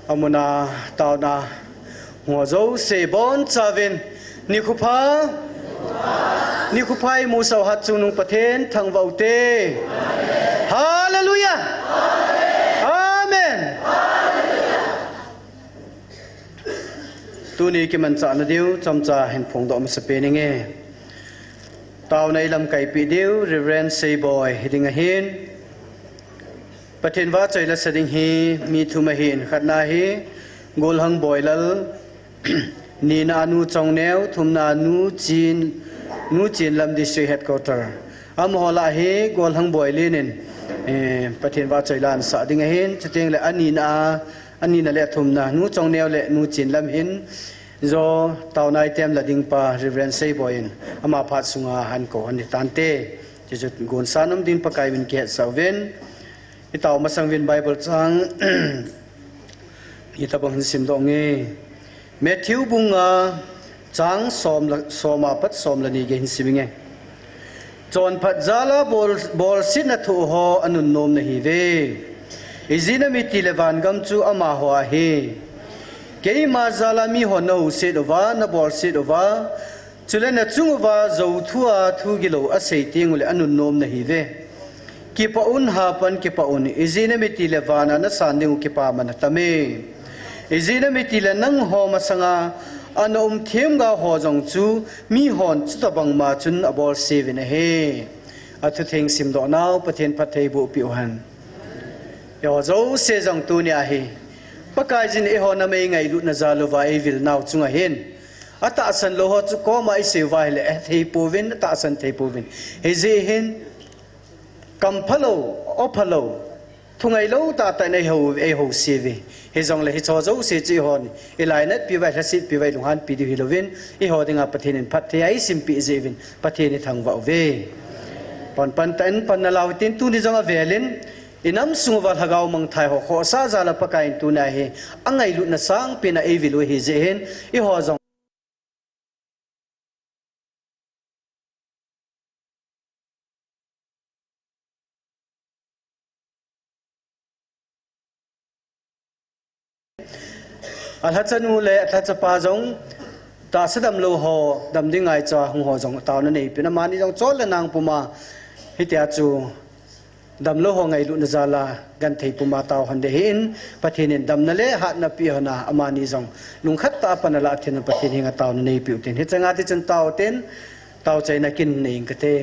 amuna tauna ngozo se bon chavin nikhupa nikhupai musau hat chunung pathen thangvaute hallelujah amen tuni ki man cha na deu chamcha hen phong do ma sape ninge taw nei lam kai pi deu reverend say boy hiding a hin pathen wa chaila sading hi mi thuma hin khatna hi gol hang boy lal ni na nu chong neu thumna nu chin lam district headquarter am hola hi gol hang boy linin pathen wa chailan sa ding a hin chateng le ani na le thumna nu chong neu le nu chin lam hin zo taw nai tem la ding pa reverend say boy in ama phat sunga han ko ani tante je gon sanam din pa kai win ke sawen itaw masang win bible chang itabang sim do nge Matthew bunga chang soma pat som la ni ge hin siminge John phat zala bol sin na thu ho anun nom na hi ve izina mi tilevan gam chu ama ho he ke ma zala mi ho no se do wa na bol se do wa chule na chung wa zo thua thu gi lo a sei ting le anun nom na hi ve ki pa un ha pan ki pa un izina mi tilevana na san ding ki pa man tame izina mi tile nang ho masanga anom them ga ho jong chu mi hon chu tabang ma chun abol sevin he athu theng sim do naw pathen pathei bu pi han yo zo se jong tu nia hi pakai jin e ho na mai ngai lu na za lo wa e vil naw chunga hen ata san lo ho chu ko mai se wa le thei povin ta san thei povin he je hen kam phalo ophalo thungai lo ta ta nei ho e ho sivi he jong le hi cho zo se chi hon elai nat pi vai hasit pi vai luhan pi di hilovin e ho dinga pathin in phat thei ai sim pi jevin pathin ni thang wa ve pan tan pan na law tin tu ni jong a velin inam sungwa hagaw mang thai ho kho sa za la pakai tu na he angai lu na sang pe na e vilu he je hen e ho jong alhachanu le athachapa jong ta sadam lo ho dam dingai cha hung ho jong taw na nei pina mani jong chol le nang puma hitia chu dam lo ho ngai lu na zala gan thei puma taw han de hin pathinin dam na le hat na pi hana amani jong lung khat ta panala thina pathin hinga taw na nei pi ten he changa ti chen taw ten taw chai na kin nei ka te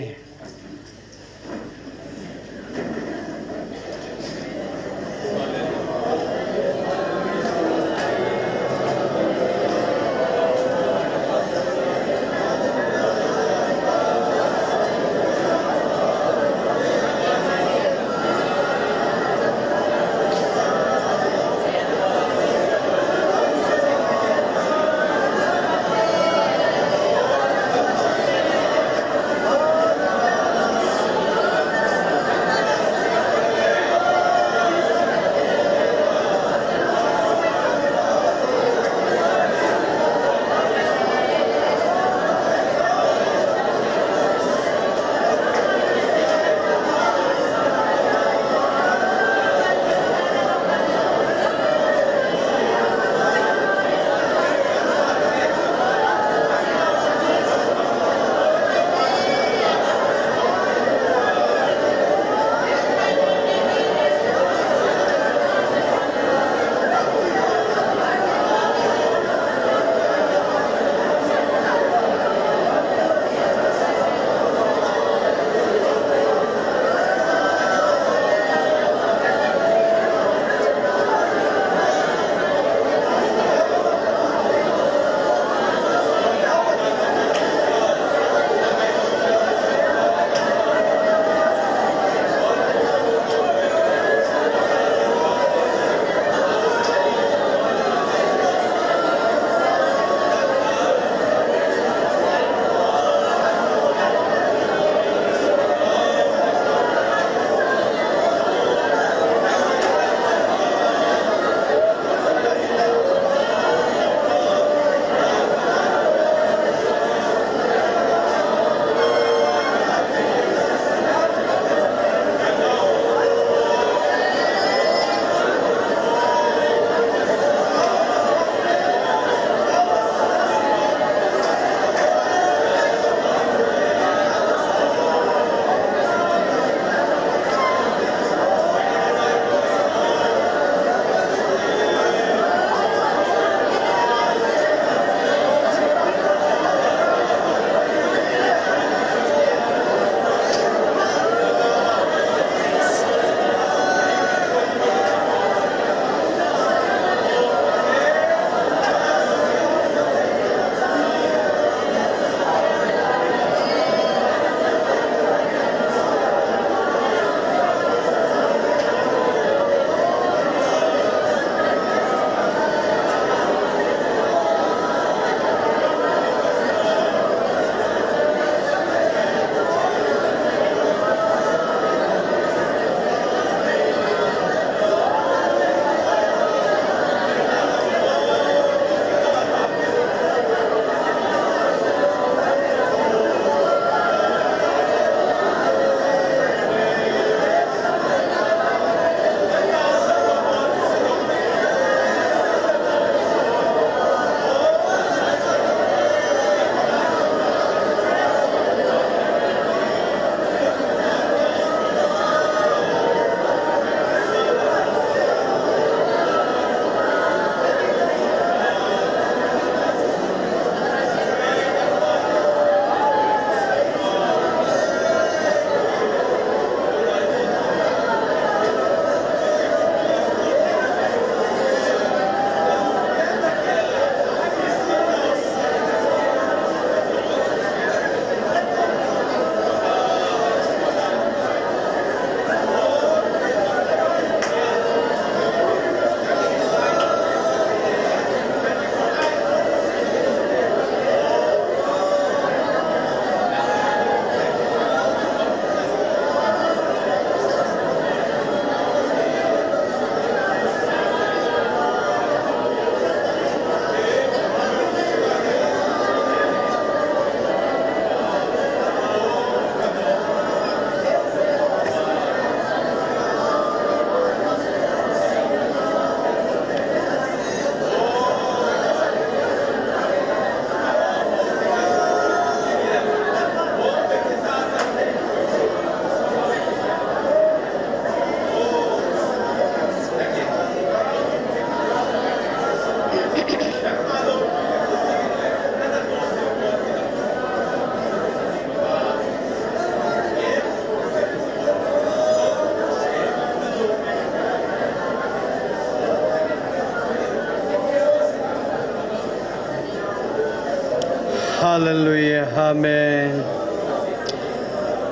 Hallelujah, Amen.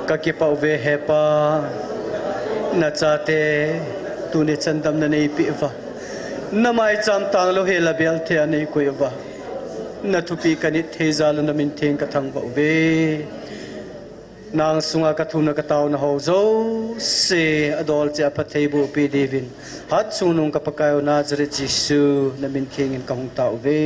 Kakipau ve hepa na chate tu ne chandam na nei pi va na mai cham tang lo he la bel the ani ko va na thupi kanit thezal na min theng ka thang ba ve nang sunga ka thuna ka taw na ho zo se adol cha pathei bu pi devin hat sunung ka pakayo Nazareth Jisu na min theng in ka hong taw ve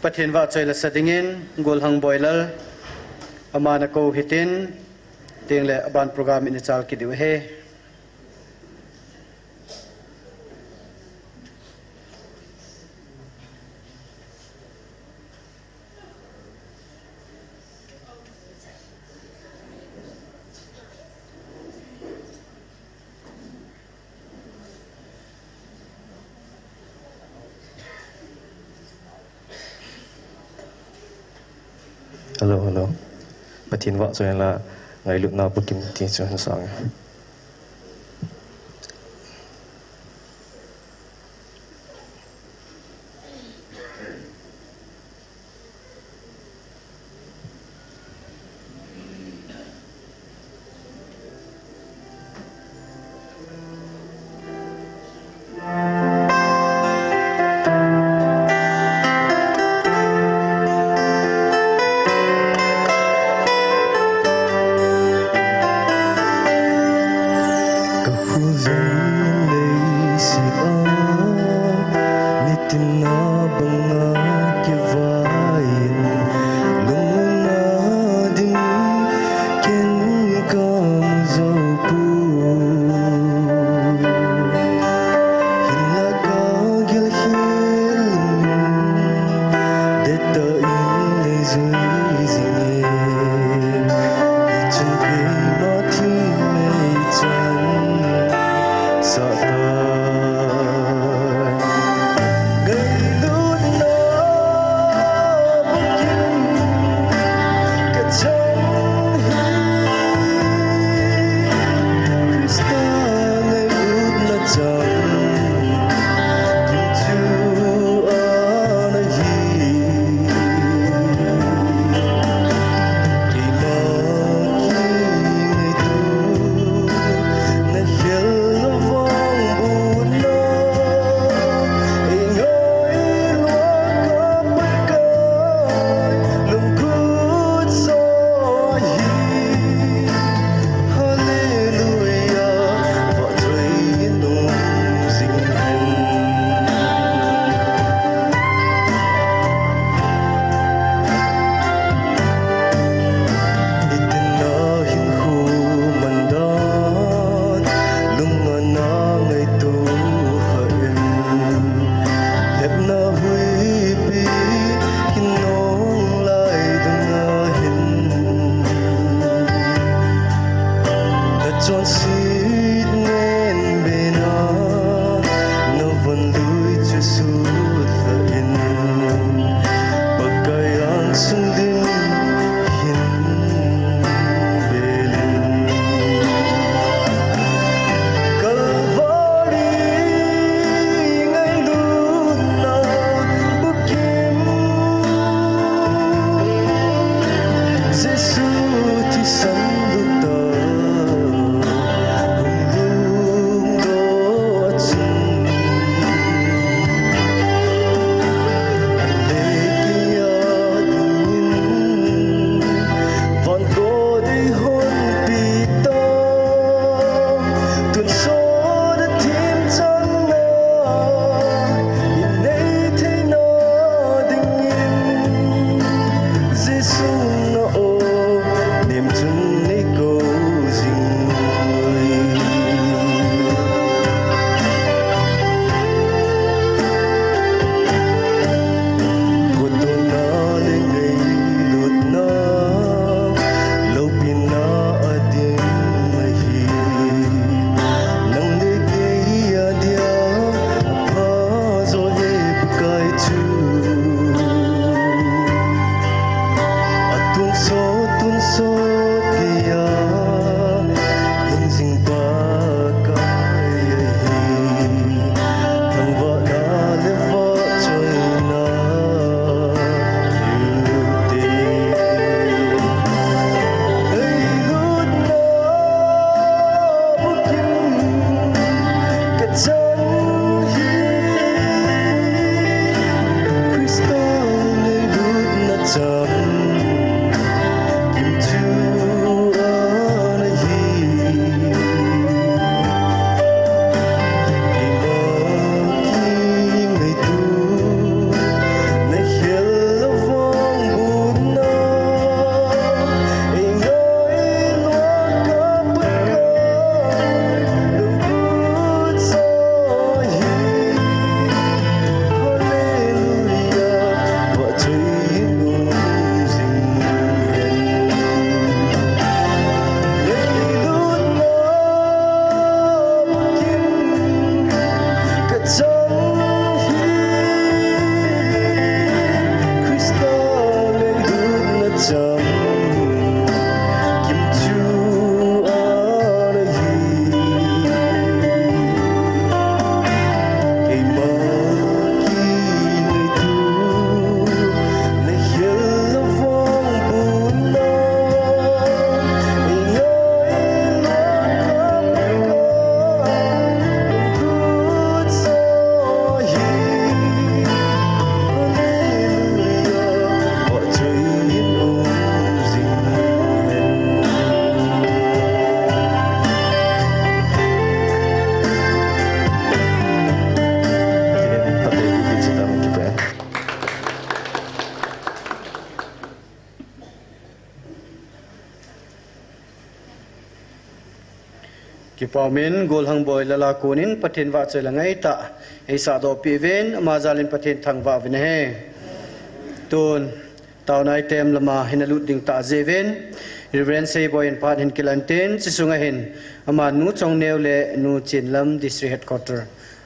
Pathin va choi la sadingin gol hang boiler amana ko hitin teng le aban program in chal ki diwe he Hello. Pathin vợ rồi là ngày lúc nào bút kim tiền cho hắn sang. Paumin gol hang boy lalakunin pathin wa chela ngai ta eisa do pi ven amazalin pathin thangwa vin he tun taunai tem lama hinalut ding ta zeven Reverend say boy in part hin kilanten chisunga hin ama nu chong neu le nu chinlam district headquarter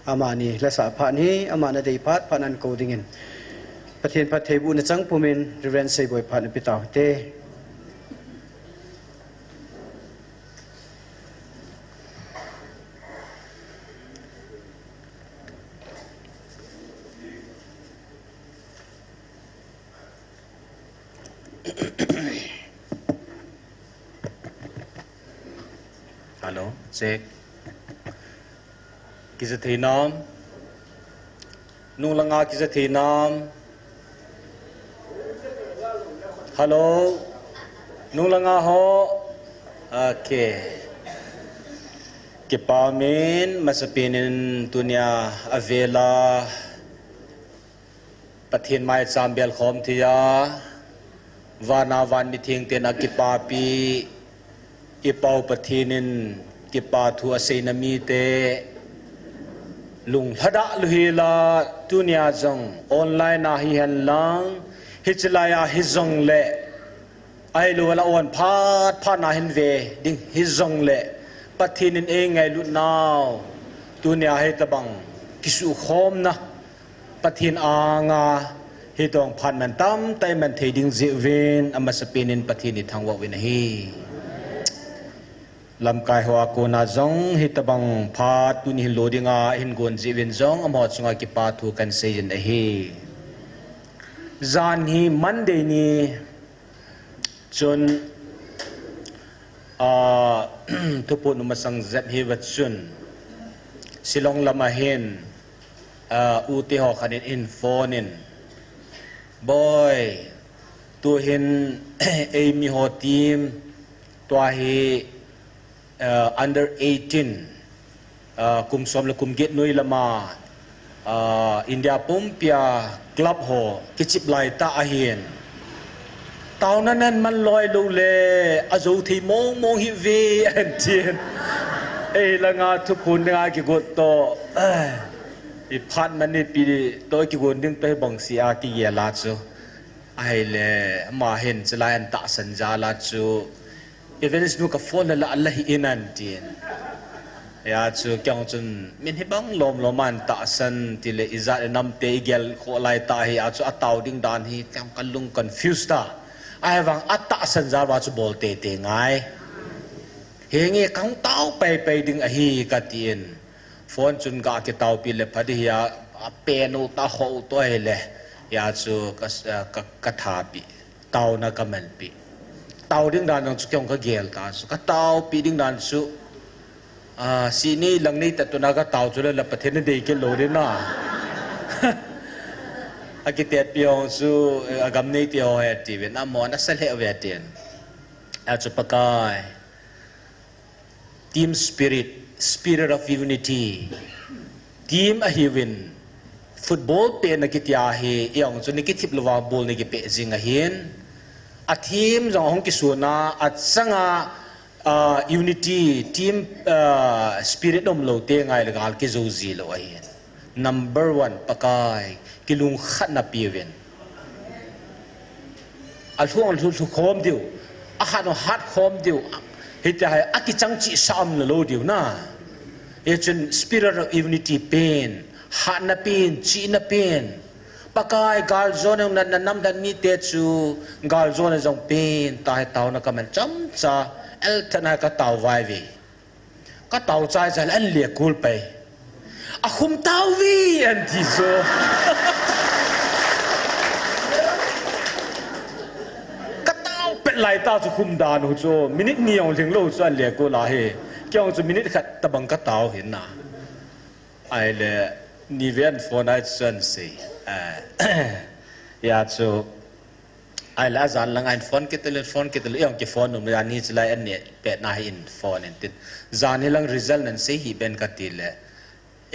amani la sa phan hi amana dei phat phanan ko dingin pathin pathe bu na chang pumin Reverend say boy phan pitaw te Hello, check. Kisa thinam. Nung langa kisa thinam. Hello. Nung langa ho. Okay. Kipamin masapinin tunya avela. Pathin mai chambel khom thia. Vana van mithing tena kipapi. Ipau pathinin kipa thu aseinami te lung hada luhila tunia jong online na hi han lang hichlaya hizong le ai lu wala on phat na hin ve ding hizong le pathinin e ngai lu naw tunia he tabang kisu khom na pathin anga he tong phan man tam tai man thei ding zivin amasapinin pathini thangwa win hi Lam kai hoa ko na zong hitabang pha tu ni loadinga hin gon jiwin zong amo chunga ki pa thu kan sejen hi zan hi monday ni chun tupu nu masang zat hi wat chun silong lama hin uti ho khanin in phone in boy tu hin mi ho team tua hi under 18 kum som le kum get noi lama India Pumpia club ho kichip lai ta ahin tao nan man loi lo le azo thi mong hi ve an tien e la nga thu kun nga ki got to i phat man ni pi to ki gon ding pe bang sia ki ye la chu ai le ma hin chlai an ta san ja la chu Events nu ka phone la Allah inan tin ya chu kyang chun min hi bang loman ta san tile izat nam te gel kho lai ta hi a chu ataw ding dan hi kam kalung confused ta ai wang atta san za wa chu bol te ngai he nge kang taw pe ding a hi ka tin phone chun ga ke taw pi le phadi ya pe no ta ho to le ya chu ka tha pi taw na ka man pi tao ding dan nang chukyong ka gel ta su ka tao pi ding dan su si ni lang ni ta tu na ka tao chu la pathen de ke lo de na akitet piong su agam nei ti ho he ti ve na mo na sal he ve ten a chu pakai team spirit of unity team a hiwin football pe na kitya he yong chu ni kitip lwa bol ni ki pe jing a hin a team jong hong ki suna at sanga unity team spirit dom lo te ngai le gal ki zo zi lo ai number 1 pakai kilung khat na piwen al thu khom diu a hat khom diu hita hai aki changchi sam lo diu na e chen spirit of unity pain hat na pain chi na pain pakai gal zone na nam dan ni te chu gal zone jong pin tai tau na kamen cham cha el thana ka tau vai vi ka tau chai cha an le kul pe a khum tau vi an ti so ka tau pe lai ta chu khum dan hu cho minute ni ong ling lo chu an le ko la he kyong chu minute khat ta bang ka tau hin na ai le ni ven for night sun say ya so ai la zan lang ein phone kitel yong ki phone no ya ni chlai an ne pe na in phone en tin zan hi lang result nan se hi ben ka til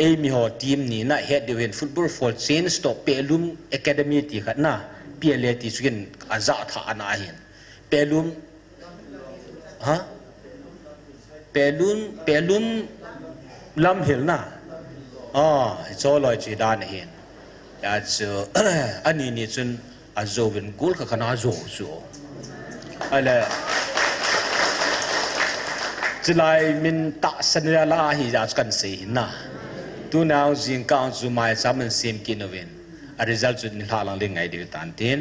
e mi ho team ni na head the football for change stop pelum academy ti khat na pla ti sugen aza tha ana hin pelum ha pelun lam hil na cho loi chi dan hin ya chu ani ni chun azovin gul ka khana zo chu ala chilai min ta sanra la hi ja kan se na tu now jing kaung chu mai saman sim kinovin a result chu ni halang le ngai de tan tin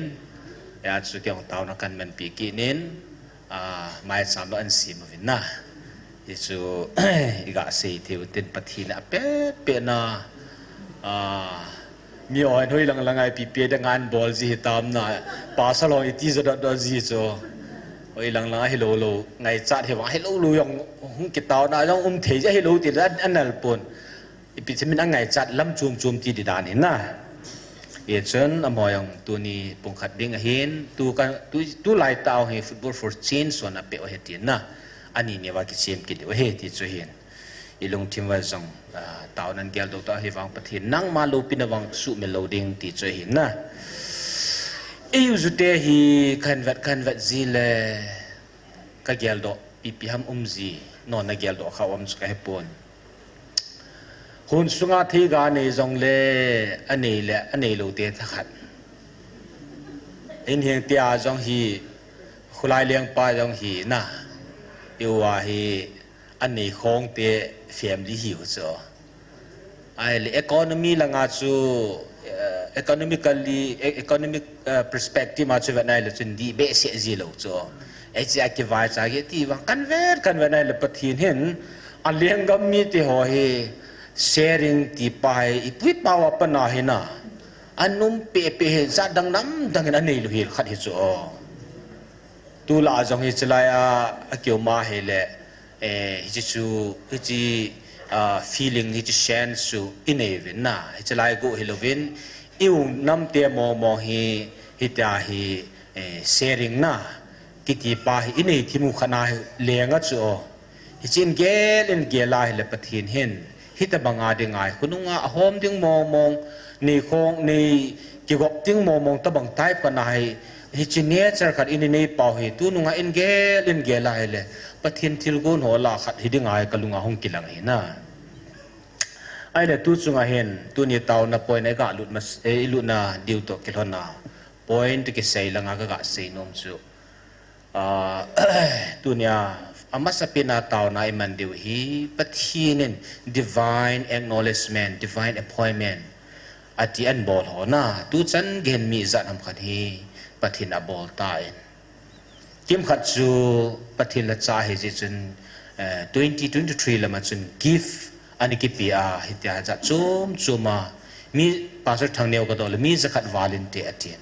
ya chu kyong taw na kan men pi ki nin mai sam lo an sim vin na hi chu iga se theu tin pathina pe na mi oi hoi lang ai pi pe da ngan bol ji tam na pa sa lo ti za da ji chu oi lang hello ngai chat he wa hello lu yong hung ki taw na jong the ja hello ti da anal pon ipi chimin angai chat lam chum ti di dan hin na ye chen amoyong tu ni pung khat ding a hin tu lai taw he football for change so na pe o he ti na ani ne wa ki chem ki de o he ti chu hin ilung tim wa jong taw nan gel do ta he wang pathin nang ma lo pin wang su me lo ding ti chu hin na eu zu te hi kan vet zile ka gel do pi ham umzi non na gel do khawam chu ka he pon hun sunga thi ga ne jong le anei lo te thakhat in heng tia jong hi khulai leng pa jong hi na iwa hi anei khong te family hi cho ai le economy la nga chu economic perspective ma chu vanai le chun di be se ji lo cho ai chi ki vai cha ge ti wang kan vanai le pathin hin aleng gam mi te ho hi sharing ti pai ipui pawa pana hina anum pe za dang nam dang na nei lu hi khat hi cho tu la jong hi chlaya akyo ma he le hi chu hi feeling hi shan su inevin na hi chlai go hilovin iu nam te mo hi ta hi sharing na kiti pa hi inei thimu khana lenga chu hi chin ge la hi le pathin hin hita banga ding ai kununga ahom ding mong ni khong ni ki gop ding mong ta bang type ka nai hi chi nature khat in nei pau hi tu nunga in ge la hele pathin thil gon ho la khat hi ding ai kalunga hong kilang hi na ai le tu chunga hen tu ni taw na point ai ga lut mas e lu na diu to kilona point ki sei langa ga sei nom chu tu nia amasapina taw na iman diu hi pathinin divine acknowledgement divine appointment ati an bol ho na tu chan gen mi za nam khat hi pathin a bol ta en kim khat chu pathin la cha hi ji chun 2023 lama chun gift ani ki pia hi tia za chuma mi pastor thang neu ka dol mi za khat volunteer atin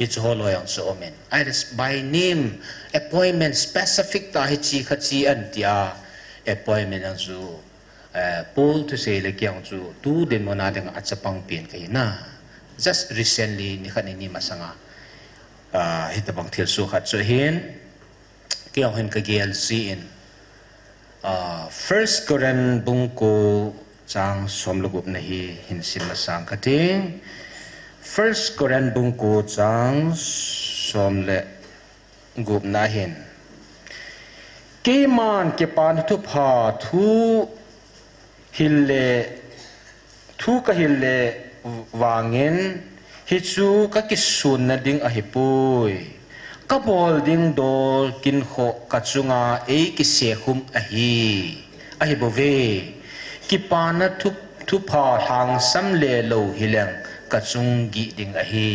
it's all loyal so amen I just by name appointment specific ta hi chi khachi an tia appointment ang su Paul to say le kyang chu tu den mona deng achapang pin kai na just recently ni khan ni masanga hitabang thil su khat so hin kyang hen ka gel si in first Koran bungko chang somlugup na hi hinsin masang kating First Koran bungko chang somle gup na hin ke man ke pan thu pha thu hille thu ka hille wangin hi chu ka ki sun na ding a hi pui ka bol ding dol kin kho ka chunga e ki se khum a hi bove ki pan thu pha thang sam le lo hilang ka chung gi ding a hi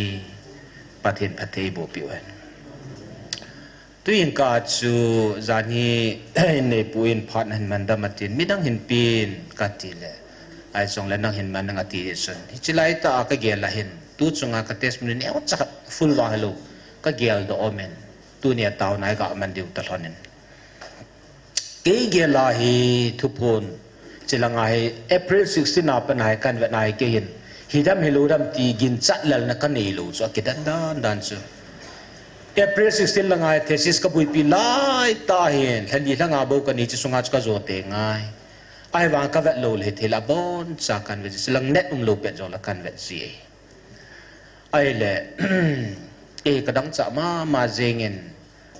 pathin phathei bo piwan tuin ka chu zani ne puin phat han man da matin midang hin pin ka ti le ai song le nang hin man nang ati son hi chilai ta ka gel la hin tu chunga ka testimony ne cha full wa hello ka gel do omen tu ne taw nai ka man diu ta thonin ke gel la hi thu phon chilanga hi April 16 na pan hai kan wa nai ke hin hidam helodam ti gin chat lal na ka nei lo cho ke dan chu April 16 la ngai thesis ka bui pi lai ta hen thani langa bo ka ni chi sunga ka zo te ngai ai wang ka vet lo le thela bon cha kan ve silang net lo pe zo la kan vet si ai le e ka dang cha ma zengin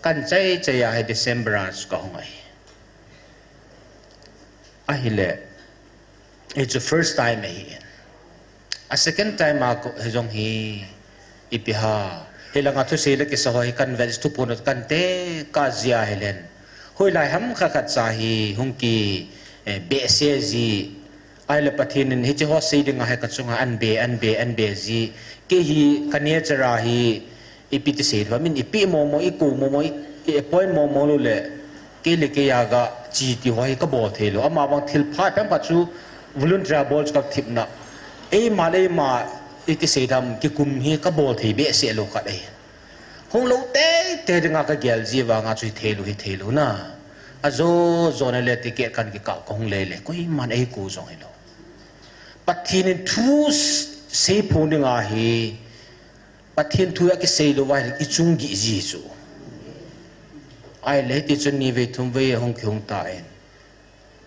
kan chai ya he December as ka hongai ai le it's the first time hi a second time a ko jong hi ipiha helanga thu se le ke sahoi kan vel stu ponot kan te ka zia helen hoi lai ham kha khat cha hi hung ki be se ji ai le pathin in hi che ho se ding ha ka chunga an be ji ke hi kania chara hi ipiti se ba min ipi mo mo iku mo mo i point mo mo lo le ke le ke ya ga chi ti hoi ka bo the lo ama bang thil pha pam pa chu volunteer balls ka thip na e ma iti se dam ki kum hi ka bol the be se lo ka dai hong lo te nga ka gel ji wa nga chui the lu na a zo na le ticket kan ki ka kong le koi man e ku zong hi lo pathin in thu se phun nga hi pathin thu ya ki se lo wa i chung gi ji chu ai le ti chen ni ve thum ve hong kyung ta en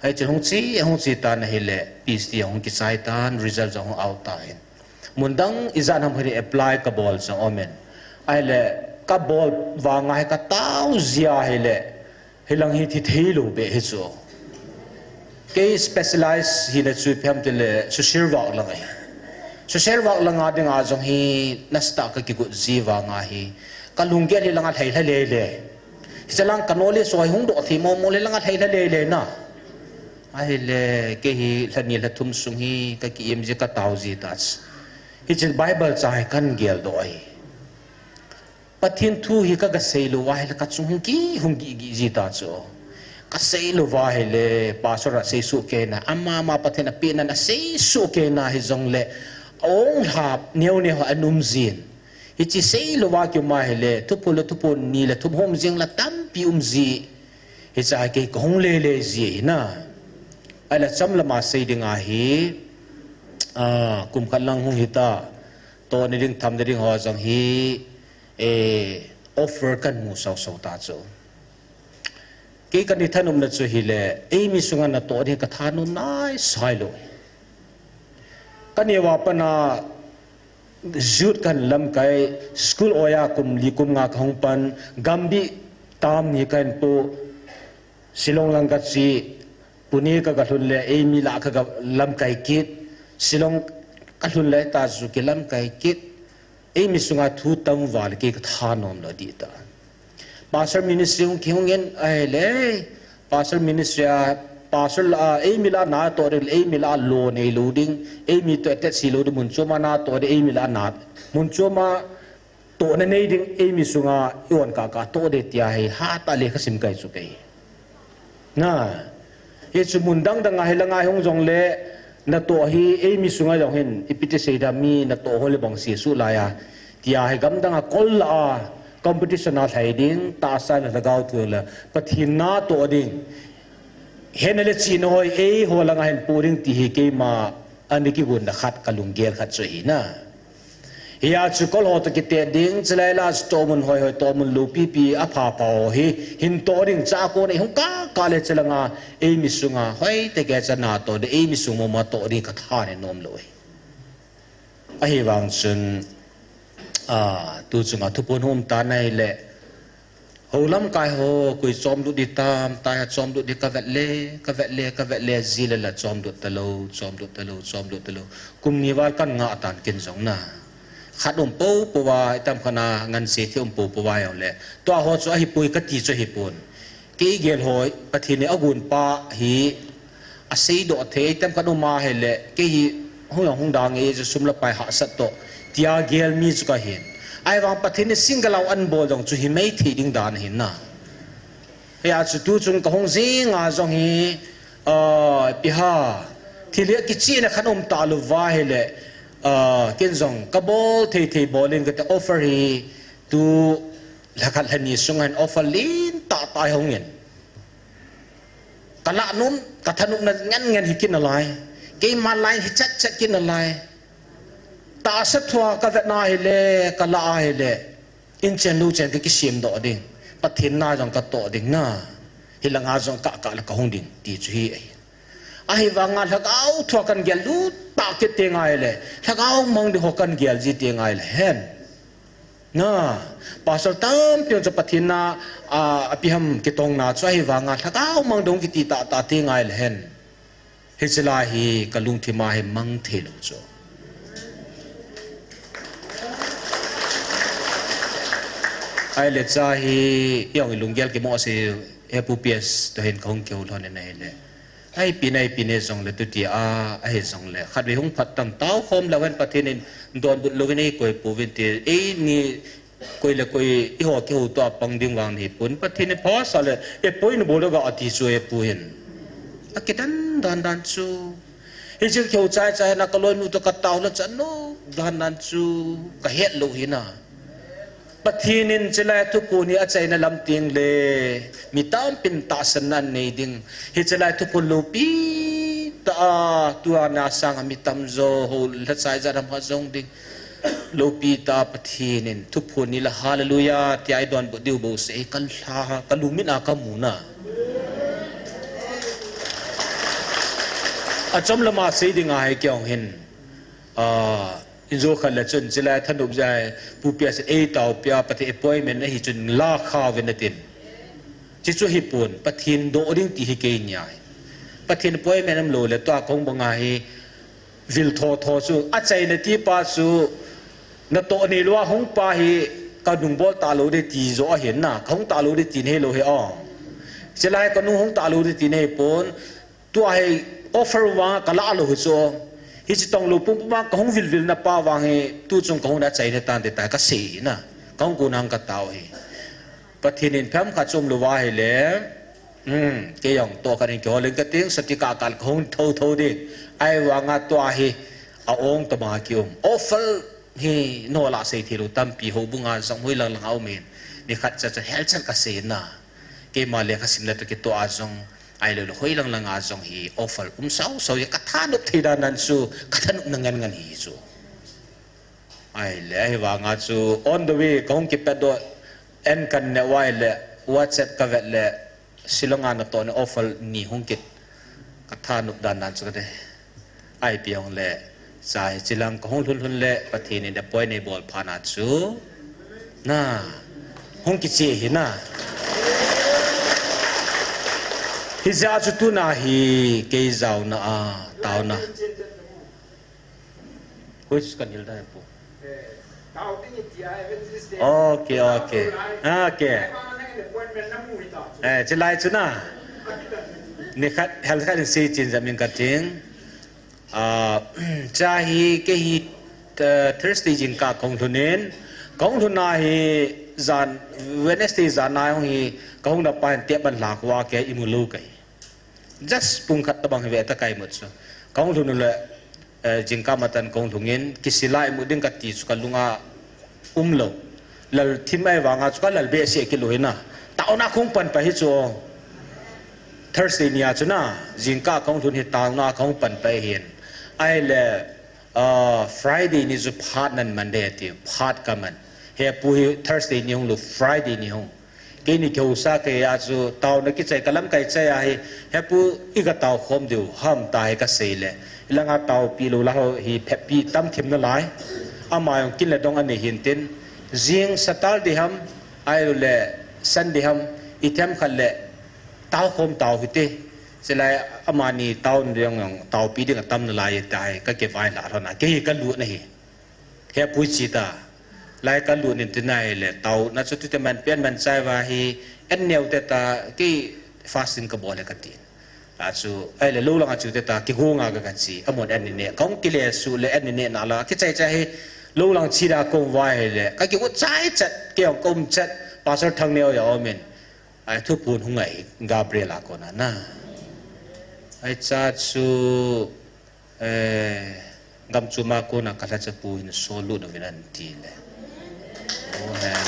ai chen hong chi ta na hi le peace ti hong ki sai tan result hong out ta en mundang izan ham hari apply ka bol sa omen ai le ka bol wa nga ka tau zia hele helang hi thi thelo be he cho ke specialize hi le chu pham te le su shirwa lang ai su shirwa lang a ding a jong hi nasta ka ki gu ji wa nga hi ka lungge hi lang a thai le chalang kanole soi hung do thi mo le lang a thai le na ai le ke hi thani la thum sung hi ka ki em je ka tau ji ta it's in Bible chai kan gel doi pathin thu hi ka sei lu wa he ka chung hung gi ji ta cho ka sei lu wa he le pastor sei su ke na ama pathin a pe na sei su ke na hi jong le ong hap neu ne anum zin hi chi sei lu wa ki ma he le tu pu ni le tu hom jing la tam pi ji hi cha ke kong le ji na ala cham la ma sei dinga hi kum khan lang hung hita to ni ding tham ding ho jong hi offer kan mu sau ta cho ke kan ni thanum na chu hi le mi sunga na to ni ka thanu nai sai lo kan ye wa pana zut kan lam kai school oya kum li kum nga khong pan gambi tam ni kan to silong lang ka chi puni ka gathun le mi la ka lam kai kit silong kalun lai ta zu ke lam kai kit mi sunga thu tam wal ke tha nom lo di ta pastor ministry ung kyungen ai le pastor ministry pastor mi la na to re mi la lo nei lo ding mi to te si lo mun choma na to re mi la na mun choma to na nei ding mi sunga yon ka to de tia hai ha ta le khasim kai chu kai na ye chu mun dang dang ai la ngai hong jong le na to hi mi sunga jong hin ipite se da mi na to hole bang si su la ya tia hai gam dang a kol la competition na thai ding ta sa na lagaw tu la pathin na to ding henale chi no hoi ho la nga hen puring ti hi ke ma ani ki gun na khat kalung gel khat so hi na ya chu kol ho to ki te ding chlai la sto mun hoi to mun lu pi a pha pa hi hin to ding cha ko nei hong ka le chalanga mi sunga hoi te ge cha na to de mi sung mo ma to ri ka tha ne nom loi a hi wang chun tu chunga thu pon hom ta nai le holam kai ho kui chom du di tam ta chom du di ka vet le zil la chom du talo kum ni wal kan nga tan kin jong na khat po wa tam khana ngan se thi po wa yo le to ho chu hi pui ka ti chu hi pun ke gel hoi pathini agun pa hi a sei do the tam kan ma he le ke hi hung dang e ju sum la pai ha sat to tia gel mi chu ka hin ai wang pathini single out an bol dong chu hi mai thi ding dan hin na ya chu tu chung ka hong zing a jong hi pi ha thile ki chi na khanom ta lu wa he le ken zong kabol the bowling ka offer hi tu lakhat hani sungan offer lin ta hong yen kala num ka thanum na ngan hi kin alai ke ma line hi chat kin alai ta sa thwa ka vet na hi le kala hi le in chen lu chen ki sim do ding pathin na jong ka to ding na hilanga jong ka la ka hong ding ti chu hi ai wanga thakau thwa kan gel lu ta ke te ngai le thakau mong de ho kan gel ji te ngai le hen na pasal tam pion cha pathina apiham ke tong na chai wanga thakau mong dong ki ti ta te ngai le hen เฮจลาฮีกะลุงที่มาให้มังเทลุโจไอเลจ้าฮียองลุงเกลกิโมสิเอปูเปียสตัวเห็นของเกี่ยวทอนในเลยไอปีในสองเลยตุติอาไอสองเลยขัดไปหงพัดตั้มเต้าคมแล้ววันประเทศนี้โดนบุตรลูกนี่กวยปูวินตีไอนี่กวยเลยกวยอีหัวเกี่ยวตัวปังดิ่งวางนี่ปุ่นประเทศนี้พอสเลยเอปุยนบุตรก็อธิสวยปูเห็นอากิดันซูเฮจิเกี่ยวใจนักลอยนุตกะเต้าแล้วจันโนดันซูกะเฮ็ดลูกหินะปะทีนินจะไล่ทุกคนนี่อาจารย์นั่นลำเตียงเลยมีตามเป็นตาสนันในดิ่งเฮจะไล่ทุกคนลูปีตาตัวนาสังมีตามโซโหละใจจะทำฮัจงดิ่งลูปีตาปะทีนินทุกคนนี่ละฮาเลลูยาที่ไอดอนบุดิวบุษเอกัลลากัลลุมินอาคามูนาอาจำละมาสีดิ่งไอเกี่ยวเห็นอินโซขันละจนจะไล่ท่านอุบใจผู้เปียสเอตาวเปียปฏิเอปอยเมนให้จนลาข้าวเวนตินจิตสุฮิปุนปฏินโดดิ้งตีฮิเกียนยายปฏินปอยเมนน้ำโลเลตัวคงบังไงวิลทอสูอาใจในที่ป้าสูนตัวนี้ล้ว่าหงป้าฮิกระดุงบอลตาโลได้ตีโซเห็นน่ะหงตาโลได้ตีนให้โลให้อ้อจะไล่กระดุงหงตาโลได้ตีนให้ปนตัวให้ออฟเฟอร์ว่ากะลาโลหิโซฮิจิตองลูปุ่มว่ากงวิลนับป้าวางให้ตู้จงกงได้ใจในตานแต่ก็เสียนะกงกูนังกะเตาให้ปฏินินเพิ่มขัดจมลูว่าให้แล้วเกี่ยงตัวกันเองเกี่ยวเรื่องกระติ้งสติกาการคงเท่าดิไอ้วางตัวให้เอาองค์ตมาเกี่ยวออฟเฟอร์ให้โนลาเสียทีรูตั้มปีหูบุงานสมุยหลังเอาเมนนี่ขัดจะเฮลชันกเสียนะเกี่ยมาเลี้ยงสิมเลตุกิตัวอาจงไอ้เลยหอยลังอาจงฮีออฟเฟอร์สาวสาวยังกระทานุที่ด้านนั้นสูกระทานุนังงันฮีสูไอ้เลยว่างาสู on the way คงคิดไปด้วยเอ็นกันเนี่ยว่าเลยวัดเสร็จก็เวทเลยสิลงานตัวเนี่ยออฟเฟอร์นี่คงคิดกระทานุด้านนั้นสุดเลยไอ้เปียงเลยสายสิลังคงทุนเลยประเทศนี้เดี๋ยวปล่อยในบอลพานาสูน่าคงคิดเสียหิน่าฮิจาจุตุนาฮีเกยจาวนาตาวนาคุยกันยิลได้ปุ๊โอเคจะไล่จุน่านี่คัดเฮลคัดซีจินจะมีกันจริงจะฮีเกฮีThursday จิงกากองทุนนาฮีจาน Wednesday จานนายของฮีกองนับไปเตียบันหลักว่าแกอิมุลูกันjust ปุ่งขัดตะบังเหวตะไกหมดso กองทุนนั่นแหละจิงกามาตันกองทุนเงินกิสิไลมุดิ้งกัดตีสุกันลุงอาโลแล้วทีมไอ้วางสุกันแล้วเบสเสียกิโลเห็นนะตาหน้าคงปันไปฮิโซ Thursday เนี่ยจุน่าจิงกากองทุนเห็นตาหน้าคงปันไปเห็นไอ้เล่Friday นี่จุพาดนั่นมันเดียที่พาดกันมันเฮียปุย Thursday นี่ฮงหรือ Friday นี่ฮงกินนี่เกี่ยวซาเกียจูเต่านักกิจกรรมไก่ใจไอ้เฮียปุอีกเต่าคมเดียวห้ามตายก็เสียเลยแล้วงาเต่าปีลูแล้วฮีเพปปีตั้มทิมนั่นหลายอามายังกินเลยต้องอันนี้เห็นเต็นจิงสตาร์ดิฮัมไอ้เล่ซันดิฮัมอีเทมขันเล่เต่าคมเต่าหิตจะไล่อามานี่เต่าเรื่องเต่าปีเดียวกับตั้มนั่นหลายตายก็เก็บไว้หลายเท่านั้นเกี่ยกันลุ้นนี่เฮียปุยชีตาไล่กันลุ้นนี่ที่ไหนเลยเต่านั่นสุดที่มันเปลี่ยนมันใจว่าฮีเอ็นเนียวแต่ตากี่ฟาสติ้งก็บ่เลยกันทีอาจูไอ้เลยรู้ลังอาจูแต่ตากี่หัวงากันสิอมดเอ็นนี่เนี่ยของกิเลสสูเลยเอ็นนี่เนี่ยนั่นละที่ใจให้รู้ลังชีดากงไว้เลยก็กี่ว่าใจจัดเกี่ยวกงจัดภาษาทางเนียวอย่าเอาเมนไอ้ทุบปูนหงไงกาเบรียลาคนนั้นนะไอ้จัดสูกำจุมาคนนักการจะปูนโซลูนวินันทีเลยโอ้แฮม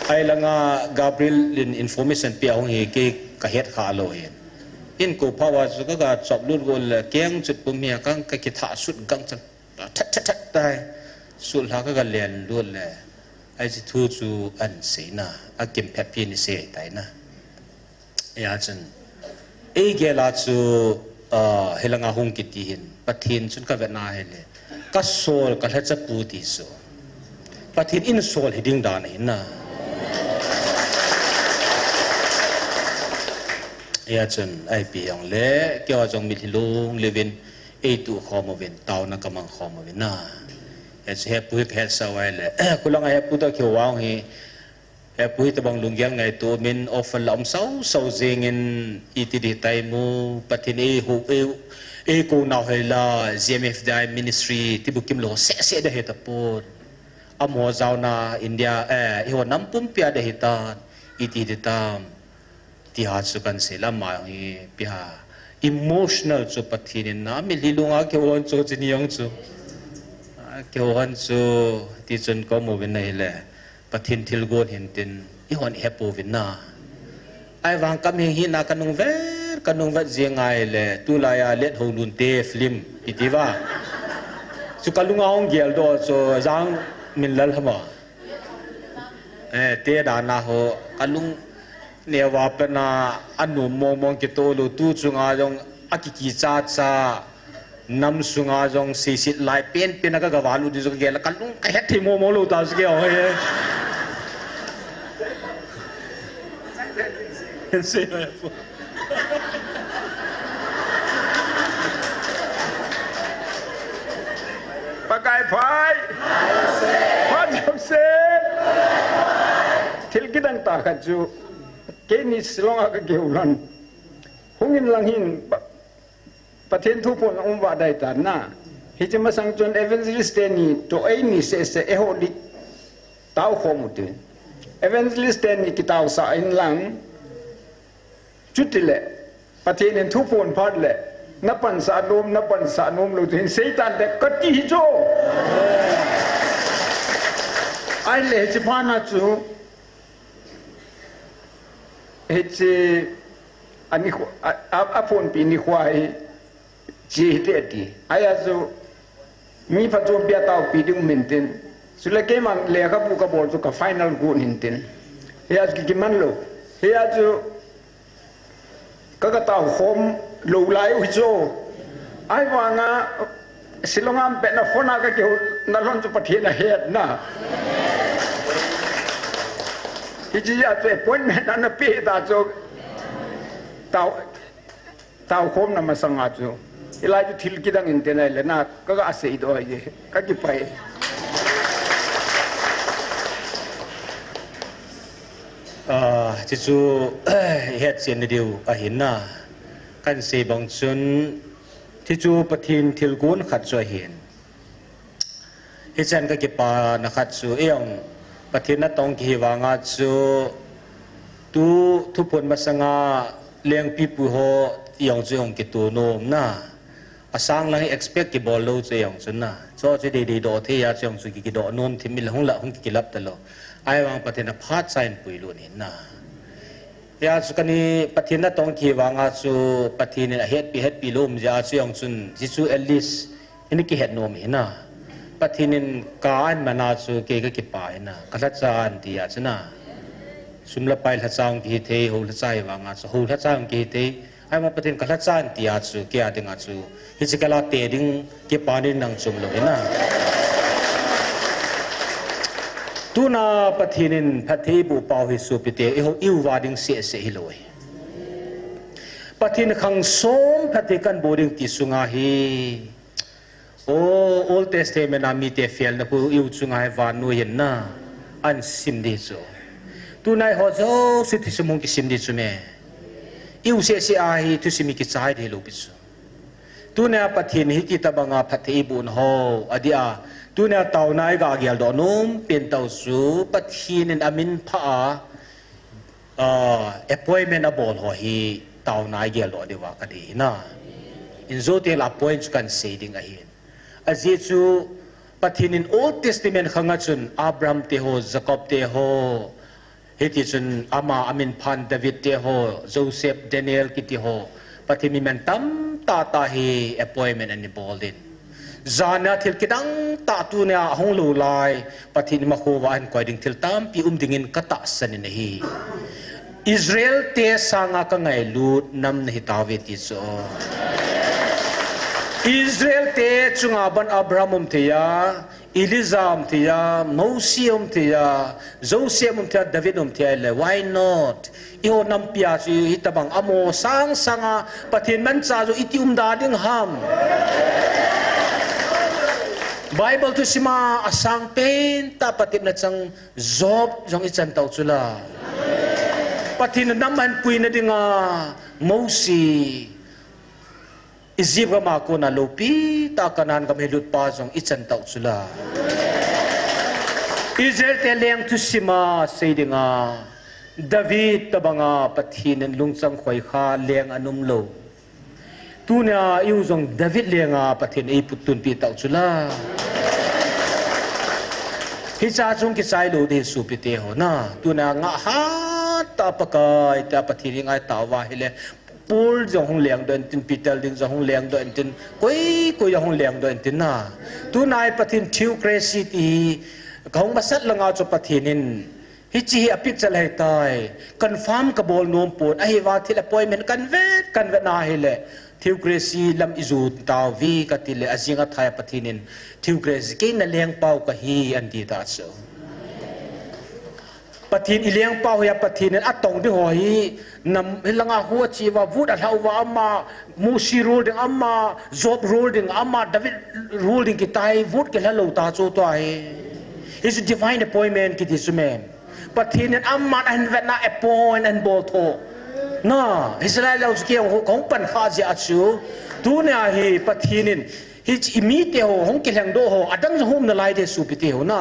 ไอ้ละงากาเบรียลอินโฟมิชันเปียของเฮกิกะเฮ็ดขาโลเห็นอินกูภาวะสุก็กะจอบลุ่นวนเลยเกียงจุดปุ่มเมียกังกะกิถาสุดกังจังทัดตายสุดหลักก็กะเลียนล้วนเลยไอ้จิทูจูอันเสนาอากิมแพพีนิเสไตนะยาจันไอ้เกล้าจูเฮลังอาหงกิติหินปะทินจุนกะเวนาเฮเลก็โซลก็เฮจะปูติโซปะทินอินโซลเฮดิ้งดานหินนะ ya chun ai pi yang le kyo jong mi lung levin e tu khom ven taw na kamang khom ven na ya che pu he sa wai le kulang ai pu to kyo wang hi he pu ta bang lung yang ngai to min of lam sau jing in iti di tai mu patin e hu e ko na he la gmf dai ministry ti bukim lo se da he ta put amo zau na india e ho nam pum pia da he ta iti di tam ti ha su kan se la ma hi pi ha emotional chu pathin na mi lilunga ke won chu chin yang chu ke won chu ti chun ko mo ven nei le pathin thil gon hin tin I hon hepo vin na ai wang kam hi na kanung ver zingai le tu la ya let ho lun te film itiwa chu kalunga ong gel do so jang min lal hama te da na ho kalung ne wa pa na anu mong ke to lu tu chunga jong akiki cha nam sunga jong sisit lai pen na ga walu di jong gel kalung ka het mo lu ta sge ho ye Pakai phai Phan Jong Sen Thil kidang ta kha chu ke ni silonga ka geulan hungin langhin pathen thu pon wa dai ta na hi chama sang chon evangelist ni to ai ni se e ho di tau khomutin evangelist ni kitau sa in lang chutile pathen thu pon phad le napan sa nom lu tin seitan de kati hi jo ai le chipana chu he ani apon pi ni khwai ji te ti ai azu mi pha jo bia tau pi ding maintain sula ke man le ka bu ka bol chu ka final go ninten he az ki man lo he azu ka tau hom lo lai u jo ai wanga silongam pe na phona ka ke na lon chu pathian a het na hiji ya te appointment na pe ta jo tau hom na masanga jo ilai ju thil kidang intena le na ka ga se do ye ka ki pai chu het chen diu a hin na kan se bang chun ti chu pathin thil gun khat cho hin hi chan ka ki pa na khat chu eong pathin na tong ki wanga chu tu thu pon masanga leng pi pu ho yong chu hong ki tu nom na asang lang expect ki bol lo chu yong chun na cho chu de do the ya chong chu ki do nom thimil hong la hong ki lap ta lo ai wang pathin na phat sain pui lu ni na ya chu kani pathin na tong ki wanga chu pathin na het pi lom ja chu yong chun ji chu at least ini ki het nom hi na pathinin kaan mana chu ke ka ki pai na kala chan ti ya chna sumla pai la chang ki the ho la chai wanga chu ho la chang ki the ai ma pathin kala chan ti ya chu ke adinga chu hi chikala te ding ke panin nang chum lo na tuna pathinin phathi bu pau hi su pite e ho iu wading se hi loi pathin khang som phathi kan boring ti sunga hi Old Testament ami te fiel na pu iu chunga hai van nu hin na an sim di chu tu nai ho zo si thi sumong ki sim di chu me iu se a hi tu simi ki chai de lo pi chu tu na pathin hi ki tabanga phathi bun ho adia tu na tau nai ga gyal do num pen tau su pathin in amin pha appointment abol ho hi tau nai gyal do de wa ka di na in zo te la point kan se ding a hin azichu pathin in Old Testament khanga chun Abraham te ho Jacob te ho heti chun ama amin phan David te ho Joseph Daniel ki te ho pathin men tam ta hi appointment ani boldin zana thil kidang ta tu na hong lu lai pathin ma kho wa an koi ding thil tam pi dingin kata sanin hi Israel te sanga ka ngai lut nam na hitawe ti so Israel te chunga ban Abraham te ya อิลิซามที่ยาโมเสสที่ยาโจเซฟที่ยาดาวิดที่ยาเลย why not อีโอนำพิอาจูฮิตบังอโมสังสังปะเทนมันจ้าจูอิติดาดิ้งฮัมBible tu sima asang pen ta patip na chang job jong ichan tau chula patin naman pui na dinga mosi izib ga ma ko na lopi ta kanan ga melut pa jong ichan tau chula Israel te leng tu sima sei dinga David tabanga patin lungchang khoi kha leng anum lo tunia iu jong David lenga pathin ei putun pi tau chula hi cha chung ki sai lo de su pi te ho na tuna nga ha ta pakai ta pathin ngai ta wa hele pul jong hong leng don tin pital ding jong hong leng don tin koi hong leng don tin na tunai pathin thiu crazy ti khong masat langa cho pathinin hi chi apik chalai tai confirm ka bol nom pon a hi wa thil appointment kan vet na hele thiu crazy lam izu taw vi ka tile azinga thai pathinin thiu crazy ke na leng pau ka hi an ti ta so pathin ileng pau ya pathinin atong de ho hi nam hilanga hu chi wa vut a hlau wa amma musi rule ding amma job rule ding amma david rule ding ki tai vut ke halo ta chu to ai is a divine appointment ki tisume pathinin amma an vet na appoint and bol tho na Israel lo ski hong pan kha ja chu tu na hi pathinin hi imite ho hong kelang do ho adang hom na lai de su pite ho na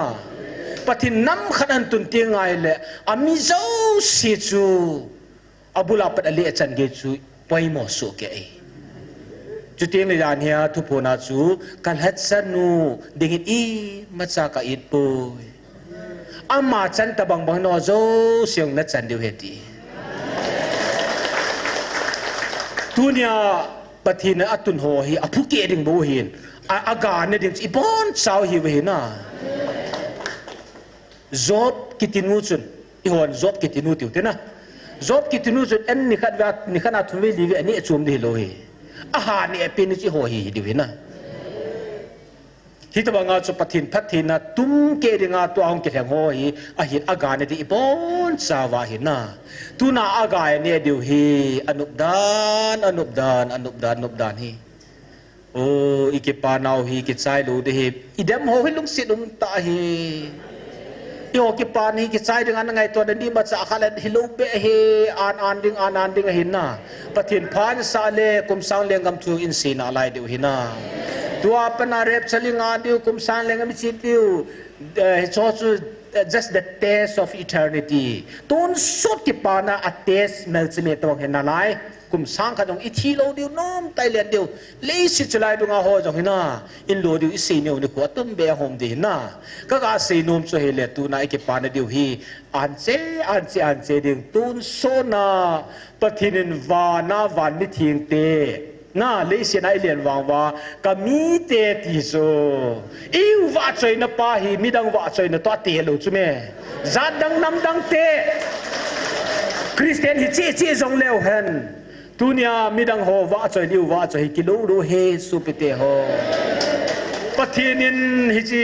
pathin nam khanan tun ti ngai le ami zo si chu abula pat ali achan ge chu poi mo su ke ai chu ti le yan hia thu phona chu kal hat sanu dingit i macha ka it pu amma chan ta bang bang no zo siang na chan diu heti tunia pathina atun ho hi aphuke ding bo hin aga ne ding ibon chau hi we na job kitinu chun ihon job kitinu tiu te na job kitinu chun en ni khat athu we li ani chum di lo hi aha ni epin chi ho hi di we na hitawanga chu pathin phathina tum ke ringa to ang ke thang ho hi a hin aga ne di ibon chawa hi na tuna aga ne diu hi anupdan hi o ike pa naw hi ke chai lu de hi idam ho hi lung sit ta hi yo ke pa ni ke chai ding an ngai to ni ma cha khala hi lu be hi an ding hi na pathin phan sa le kum sang le ngam chu in sin alai diu hi na tua pana rep chalinga diu kum sang le ngam chi diu cho chu just the taste of eternity ton sot ki pana a taste melchime tong hena lai kum sang kha dong ithi lo diu nom thailand diu le si chalai dunga ho jong hina in lo diu isi neu ni ko tum be hom di na ka ga se nom so hele tu na ki pana diu hi an che ding tun so na pathinin wa na van ni thing te na le si na ilian wang wa ka mi te ti so iu wa choi na pa hi midang wa choi na to te lo chu me za dang nam dang te Christian hi che jong leo hen tunia midang ho wa choi liu wa choi kilo ro he su pite ho pathinin hi chi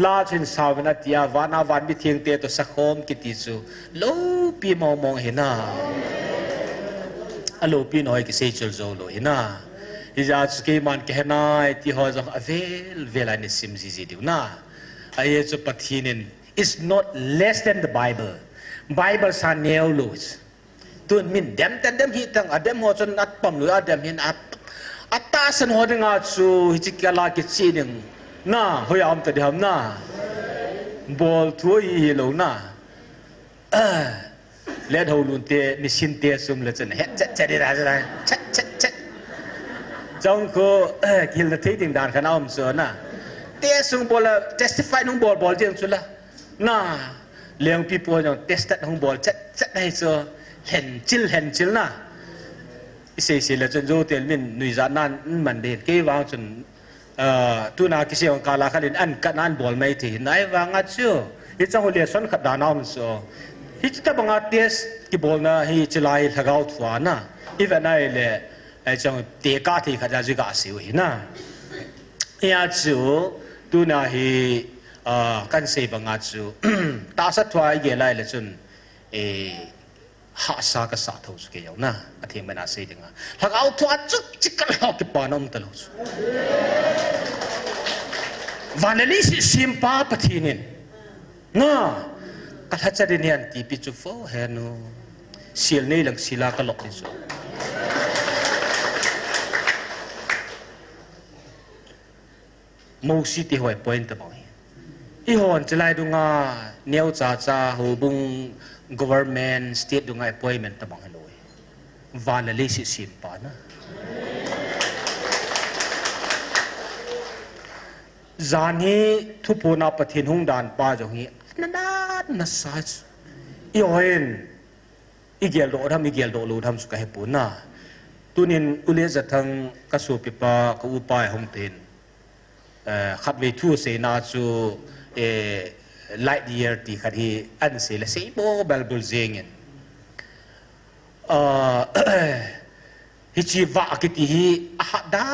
la chin savna tia wa na van bi thieng te to sakhom ki ti chu lo pi mong he na alo pi noi ki sei chul zo lo hina ija ke man ke nai ti ho jong avel ani sim ji diu na aye chu pathinin is not less than the bible sa neo lo tun min dem hi tang adem ho chon at pam lu adem hin atta san ho dinga chu hi chi kala ki chi ding na hoyam ta diham na bol thui hi lo na let ho lun te ni sin te sum le chen he cha di ra cha jong ko kil na thei ding dan khana om so na te sung bol testify nung bol jeng chu la na leng pi po jong testat nung bol cha dai so hen chil na ise le chen zo tel min nui za nan man de ke wang chun tu na ki se ong kala khalin an kanan bol mai thi nai wanga chu hi chang ho le son khat da na om so hi ta banga tes ki bol na hi chilai lagaut wa na even ai le ai chang te ka thi kha ja ji ga si wi na ya chu tu na hi กันเสบังอาจูตาสัตว์ว่าเกลัยเลยจนหาสากษาทุสเกี่ยวนะอธิมันอาศัยดึงหากเอาตัวจุกจิกกันหอกปานอมตลอดวันนี้สิมปาปทีนินนะกัทจัดเนียนตีปิจูโฟเฮนูสิลนี่หลังศิลากลอกดิจูมูสิที่หัว point ตะบอยอีหอนจะไล่ดูงาเนียวจ้าหูบุง government state ดูงา appointment ตะบอยเลยวันนี้สิมปานะจานีทุพนาปฏิหงดานป้าจงฮีนั่นสัจอีโอนอีเกลโดทำอีเกลโดลูทำสุขให้ปุ่นนะตุนินอุเลจะทั้งกสูปิปากอุปายหงเทนขัดเวทูเสนาจูไลท์เดียร์ที่ขัดฮีอันเสละเสโบเบลบุลเซงินฮิจิวะกิติฮีอาด้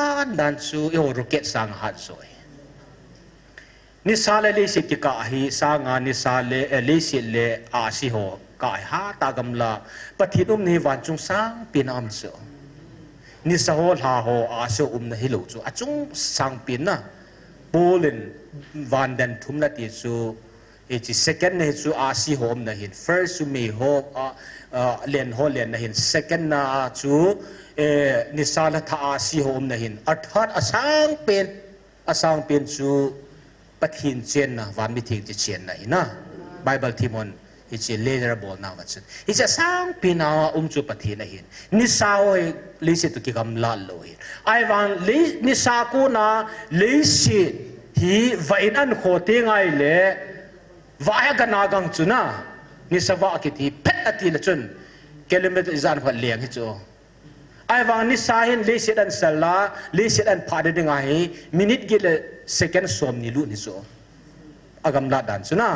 านจูโอโรเกตสังหัดซอยนิสาเลเลสิติกาฮีสางานิสาเลสิเลอาสิโฮกายฮาตากำลาปฏิทุมนิวันจุงสังปินอัมโซนิสาโฮลาโฮอาโซนฮิโลจูอาจุงสังปินนะโบลินวันเดนทุมนาติจูจิsecondนะจูอาสิโฮมนะฮิน first จูมีโฮเลียนโฮเลียนนะฮิน second นะจูนิสาลทาอาสิโฮมนะฮินอัฐัดอาสังเป็นจูปะทินเจนนะวันมิถิงจะเจนนะฮินะไบเบิลที่มันฮิจะเลเดอร์บอลนะวัดสุดฮิจะสร้างปีนาจูปะทินนะฮินนิสาโอลิสิตุกิกำลาโลฮิไอวันนิสากูนะลิสิฮีวอินอันโคติงไงเลวายกันนากังจุนะนิสาวะกิติเพชรติละจุนกิโลเมตรจานหัวเลียงฮิจูไอวันนิสาหินลิสิดันเซลลาลิสิดันพาดดึงไงมินิทกิเลsecond สมนิลุนิโซอากำลัดดันสุนะ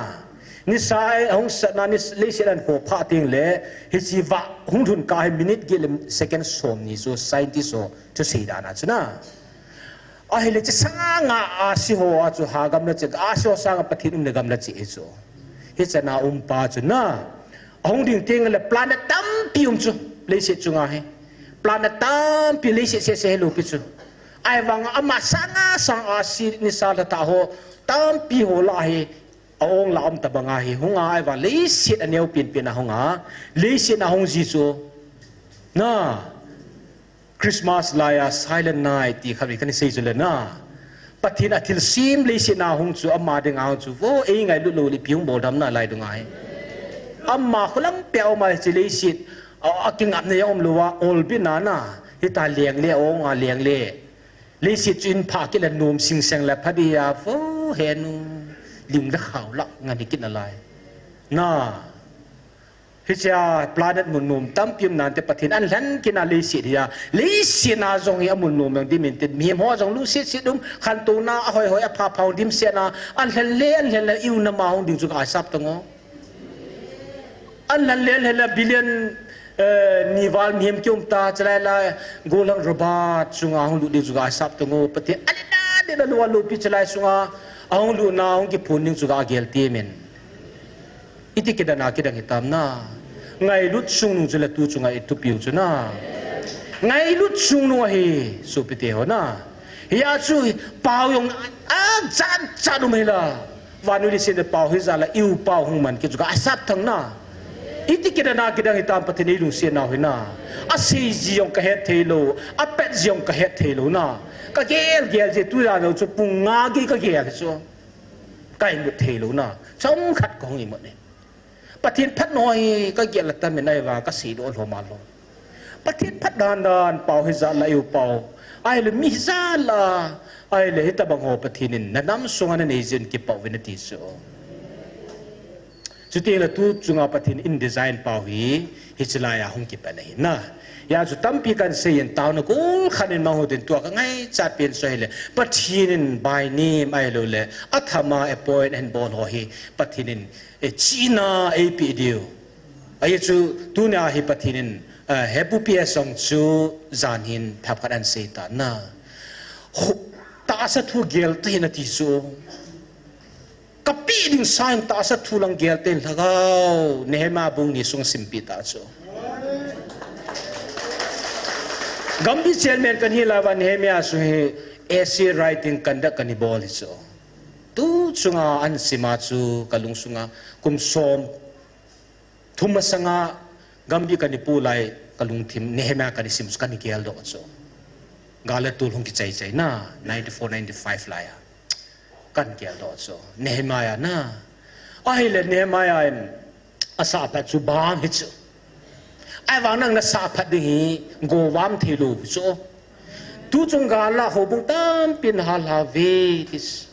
นิสัยของสัตว์นั้นลิสิดันโคพาติงเล่ฮิจิวะหงทุนกายมินิทกิเล second สมนิโซ scientist โซจะสีดานัสุนะไอ้เรื่องจะสร้างอาศิโฮอาจูหากำลัดจะอาศิโฮสร้างปฏิทินกำลัดจะเอโซฮิจะนาปาจุนะหงดิ่งติงเล่ planet ตั้มพิมจุลิสิจุงาเฮ planet ตั้มพิลิสิเสลูปิจุไอ้วังอามาสังอาศินิสาลตาโฮตั้มปีโฮลาเฮองลามตะบังอาเฮหงไอ้วังลิสิอันเนียวเปลี่ยนหงลิสินะหงจิโซนะคริสต์มาสลายไซเลนไนท์ที่เขาเรียกกันเสียจุเลยนะปฏิทินอาทิตย์ซิมลิสินะหงจูอามาเดงหงจูโอ้เองไงลุลิพิวโบดำน่ะลายดงไงอามาคนละเปียวมาจิลิสิอากิงอับเนี่ยอมลัวโอลบินานะฮิตาเลียงเล่องอาเลียงเล่ลิสิจินพากิเลนูมสิงเซงและพดียาโฟเฮนูลิงละข่าวละงานนี้กินอะไรน่าฮิจาปลาเด็ดมุนนุมตั้มพิมนันเตปฏินอันหลังกินอะไรลิสิเดียลิสินาจงยามุนนุมยังดิมินติมีหัวจงลูสิสิดุมขันตูนาหอยพาพาวดิมเสียนาอันหลังเลี้ยนหลังอิวนามาหงดิงจุกอาซับตังอ๋อันหลังเลี้ยนหลังบิลเลียนนิวาลมีมคิวมตาจะไล่กูลังรบาดสุงาหงลุดิจุกอาซับตังอ๋ปฏิอันนั้นเดนลัวลุปิจะไล่สุงาหงลุนาหงกิพูนิงจุกอาเกลตีมินอิติกิดานากิดังหิตามนะไงลุดซุงนุงจะละตูจุงไอตุปิวจุนะไงลุดซุงนุงเฮสุปิเตหนะฮิอาจูเปล่ายงจัดอุเมล่ะวันนี้เสด็จเปล่าฮิจาละอิวเปล่าหงมันกิจุกอาซับทั้งนะอิติกิดานากิดังหิตามปฏิเนลุงเสียนาหินะอาศัยจียงกะเฮตเทโลอาเป็ดจียงกะเฮตเทโลนะกะเกลเจตุยาโนจุปุงงากีกะเกลจุไก่หมดเทโลนะสมขัดของอีหมดเนี่ยปฏิทินพัดน้อยก็เกี่ยวกับแต่ไม่ได้ว่าก็สีโดนหัวมาลงปฏิทินพัดดานเป่าให้ซาละอยู่เป่าไอ้เลยมิซาละไอ้เลยตะบังหัวปฏิทินนั่นน้ำส่งอันนี้จึงเก็บเป่าวินาทีสุดจุดที่เราทุกจุงเอาปฏิทินอินดีไซน์เป่าหีฮิจลายาหงกิบอะไรนะยาจุดตั้มปีกันเสียนเต้านะกูขันมาหัวเดินตัวก็ง่ายจัดเปลี่ยนสวยเลยปฏิทินใบนี้ไม่รู้เลยอัฐมาเอปอยน์แอนบอลหัวหีปฏิทินจีน่าเอพีเดียวไอ้จู่ตัวนี้ฮิปฏิทินเฮปุเปียสองจู่จานหินทับกันเสียตานะตาสัตว์เกลตีนาทีจู่ก ding sign ta sa thulang gel ten thagau Nehemiah bung ni sung simpi ta cho gambi chairman kan hi lawa Nehemiah su he essay writing kanda kanibol cho tu chunga an sima chu kalung sunga kum som thumasanga gambi kanipulai kalung thim Nehemiah kanisim kanikel do cho gala tul hong ki chai na 94 95 laya kan kel do so Nehemiah na ai le Nehemiah em asa pa chu bang hi chu ai wang nang na sa phat ding go wam thilu so tu chung gala ho bung tam pin hala ve tis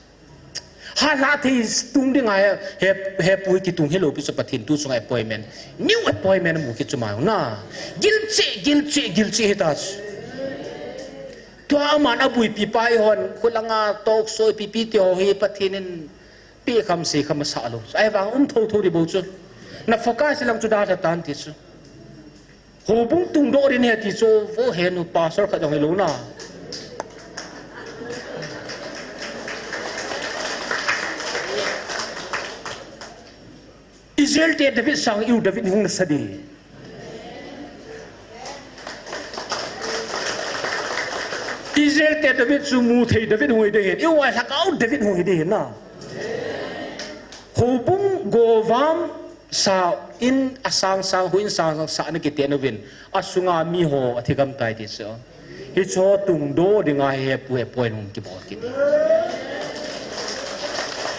hala this tung ding ai he pui ki tung hello pi so pathin tu chung appointment new appointment mu ki chu ma na gilche hitas to aman abui pipai hon kulanga tok soi pipi tyo hi pathinin pi kham se kham sa lo ai wang tho ri bo chu na focus lang chu da ta tan ti chu ho bung tung do rin he ti chu vo he nu pastor kha jong lo na Israel te David sang yu David hung na sadi Israel te David su mu thei David hui de hin yêu ai thakau David hui de hin na ho bung go vam sa in asang sang huin sang sa na ki te no vin asunga mi ho athigam tai ti so hi cho tung do dinga he pu he point hum ki bol ki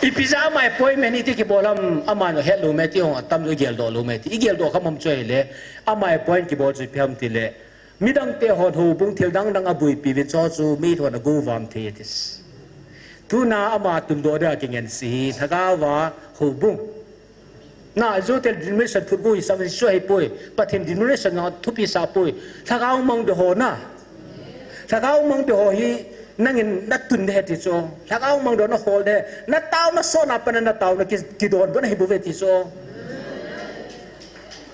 ipiza mai appointment iti ki bolam amano hello meti hong atam jo gel do lo meti igel do khamam choi le amai point ki bol chu pham ti le midang te hon hu bung thil dang abui pi vi cho chu mi thon go vam the tis tu na ama tum do da king en si thaga wa hu bung na zo tel generation phu bui sa so he poi pathin generation na thu pi sa poi thaga mong de ho na thaga mong de ho hi nangin natun de ti so thaga mong do na hol de na taw na so na pan na taw na ki don ban hi bu ve ti so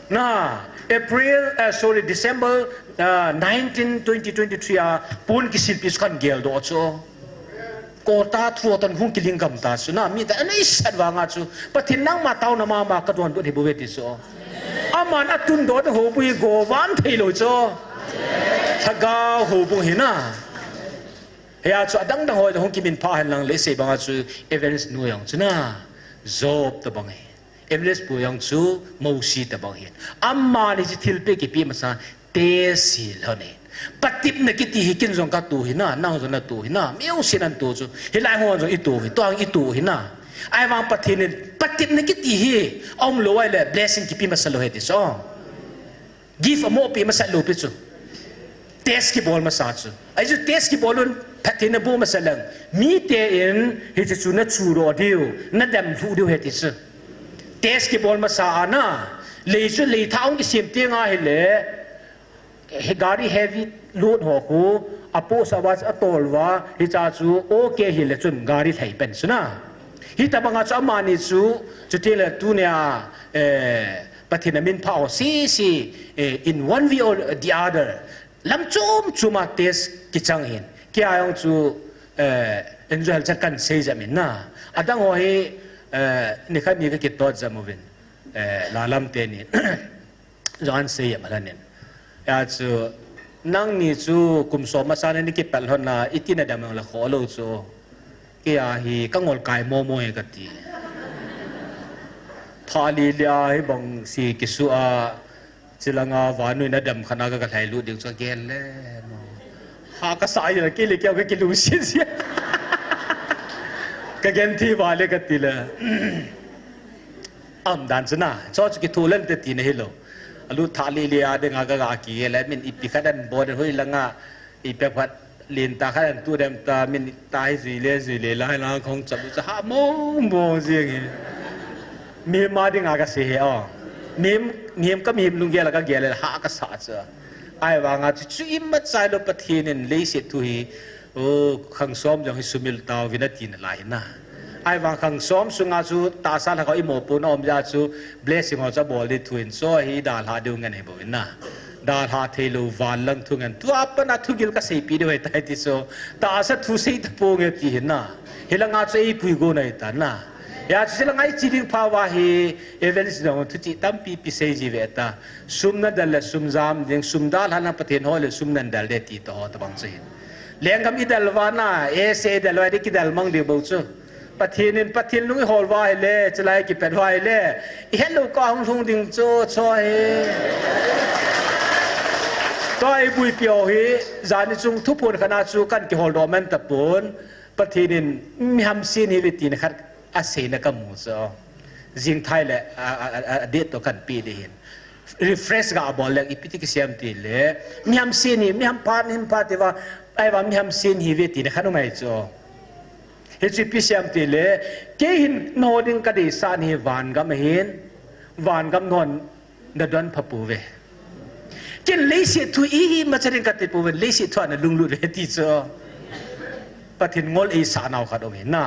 na December 19, 2023 pun ki silpis kan gel do cho kota thro tan hung kiling kam ta su na mi da nei sat wa nga chu pathin nang ma taw na ma ka don do he bu ve ti so aman atun do de ho bui go wan thei lo cho thaga ho bu hi na ya chu adang dang ho hung ki min pha han lang le se ba nga chu events nu yang chu na zob ta bang Everest po yang chu mausi ta bang hin amma ni thil pe ki pi ma sa te sil hone patip na ki ti hikin jong ka tu hina nang jong na tu hina meu sinan tu chu hilai ho jong i tu hi tong i tu hina ai wang pathin patip na ki ti hi om lo ai le blessing ki pi ma sa lo he ti so give a mo pi ma sa lo pi chu test ki bol ma sa chu ai chu test ki bolun pathin na bu ma sa lang mi te in hi chu na chu ro diu na dam thu diu he ti chu test ki bol ma sa na le chu le thaung ki sim te nga hi le he gari heavy load ho ko apo sa was atol wa hi cha chu okay hi le chun gari thai pen su na hi ta banga cha mani chu te le tu nya pathina min phao si in one way or the other lam chuma test ki chang hin ki ayong chu enjoy cha kan sei jamin na adang ho hi ni khat ni ka ki tot jamovin la lam te ni jan sei malanen ya chu nang ni chu kum so ma sa ni ki pel hon na itina dam la kholo chu ki a hi kangol kai mo mo e ka ti thali lia hi bang si ki su a chilanga wanu na dam khana ka thai lu ding cho gel le ha ka sa ya ki le kya ka ki lu si si ka gen thi wale ka ti la am dan chna cho ki thu len te ti ne hello alu thali lia de nga ga ki le min ipi khadan bod hoi langa ipe phat lin ta khadan tu dem ta min tai zui le la la khong chap cha ha mo jing mi ma de nga ka se he o mim ka mi lung ge la ka ge le ha ka sa cha ai wa nga chu im ma chai lo pathin in le se tu hi o khang som jong hi sumil taw vinatin lai na ai wang khang som sunga chu ta sa la ko i mo pu nom ja chu blessing ho cha bol di thuin so hi da la du ngan he bo na da ha thelu van lang thu ngan tu apana thu gil ka sei pi de hoi tai ti so ta sa thu sei ta po nge ti na hilanga che i pui go nai ta na ยาจะละไงจีดิงภาวะฮีเอเวนส์นองทุจิตั้มปีพิเศษจีเวตาซุมนัดดัลและซุมจามเดียงซุมดาลฮันนัประเทศฮอลและซุมนันดัลเดตีต่อตะบังเสียเลี้ยงกำอิดัลวานาเอเซดัลวาดิกิดัลมังเดียบูจูประเทศนินประเทศลุงฮอลวายเล่จะไล่กิเป็ดวายเล่เฮลโลก็หงทุงดิงโจช่วยก็ไอ้บุยเปียวฮีจานิจุงทุพนขนาดจูกันกิฮอลโดมันตะปูนประเทศนินมีฮัมซีนฮิวิตีนะครับอาศัยนักมูซอจิงไทยและเด็ดตัวกันปีเดียน refresh กับอบอลเล็กอีพิธีกิเซียมตีเล่มีฮัมซีนมีฮัมพาร์ที่ว่าไอ้ว่ามีฮัมซีนฮิวิตีนะครับน้องไม่จอเฮจิพิเซียมตีเล่เกี่ยนโนดิงกระดิสานฮิวานกัมเห็นวานกัมนนเดดอนพับปูเวกินเลสิทุยมาจะเรียนกันติปูเวเลสิทุอันลุงลุดเวทีจอปะทินงอลอีสานเอาขัดเอาเห็นนะ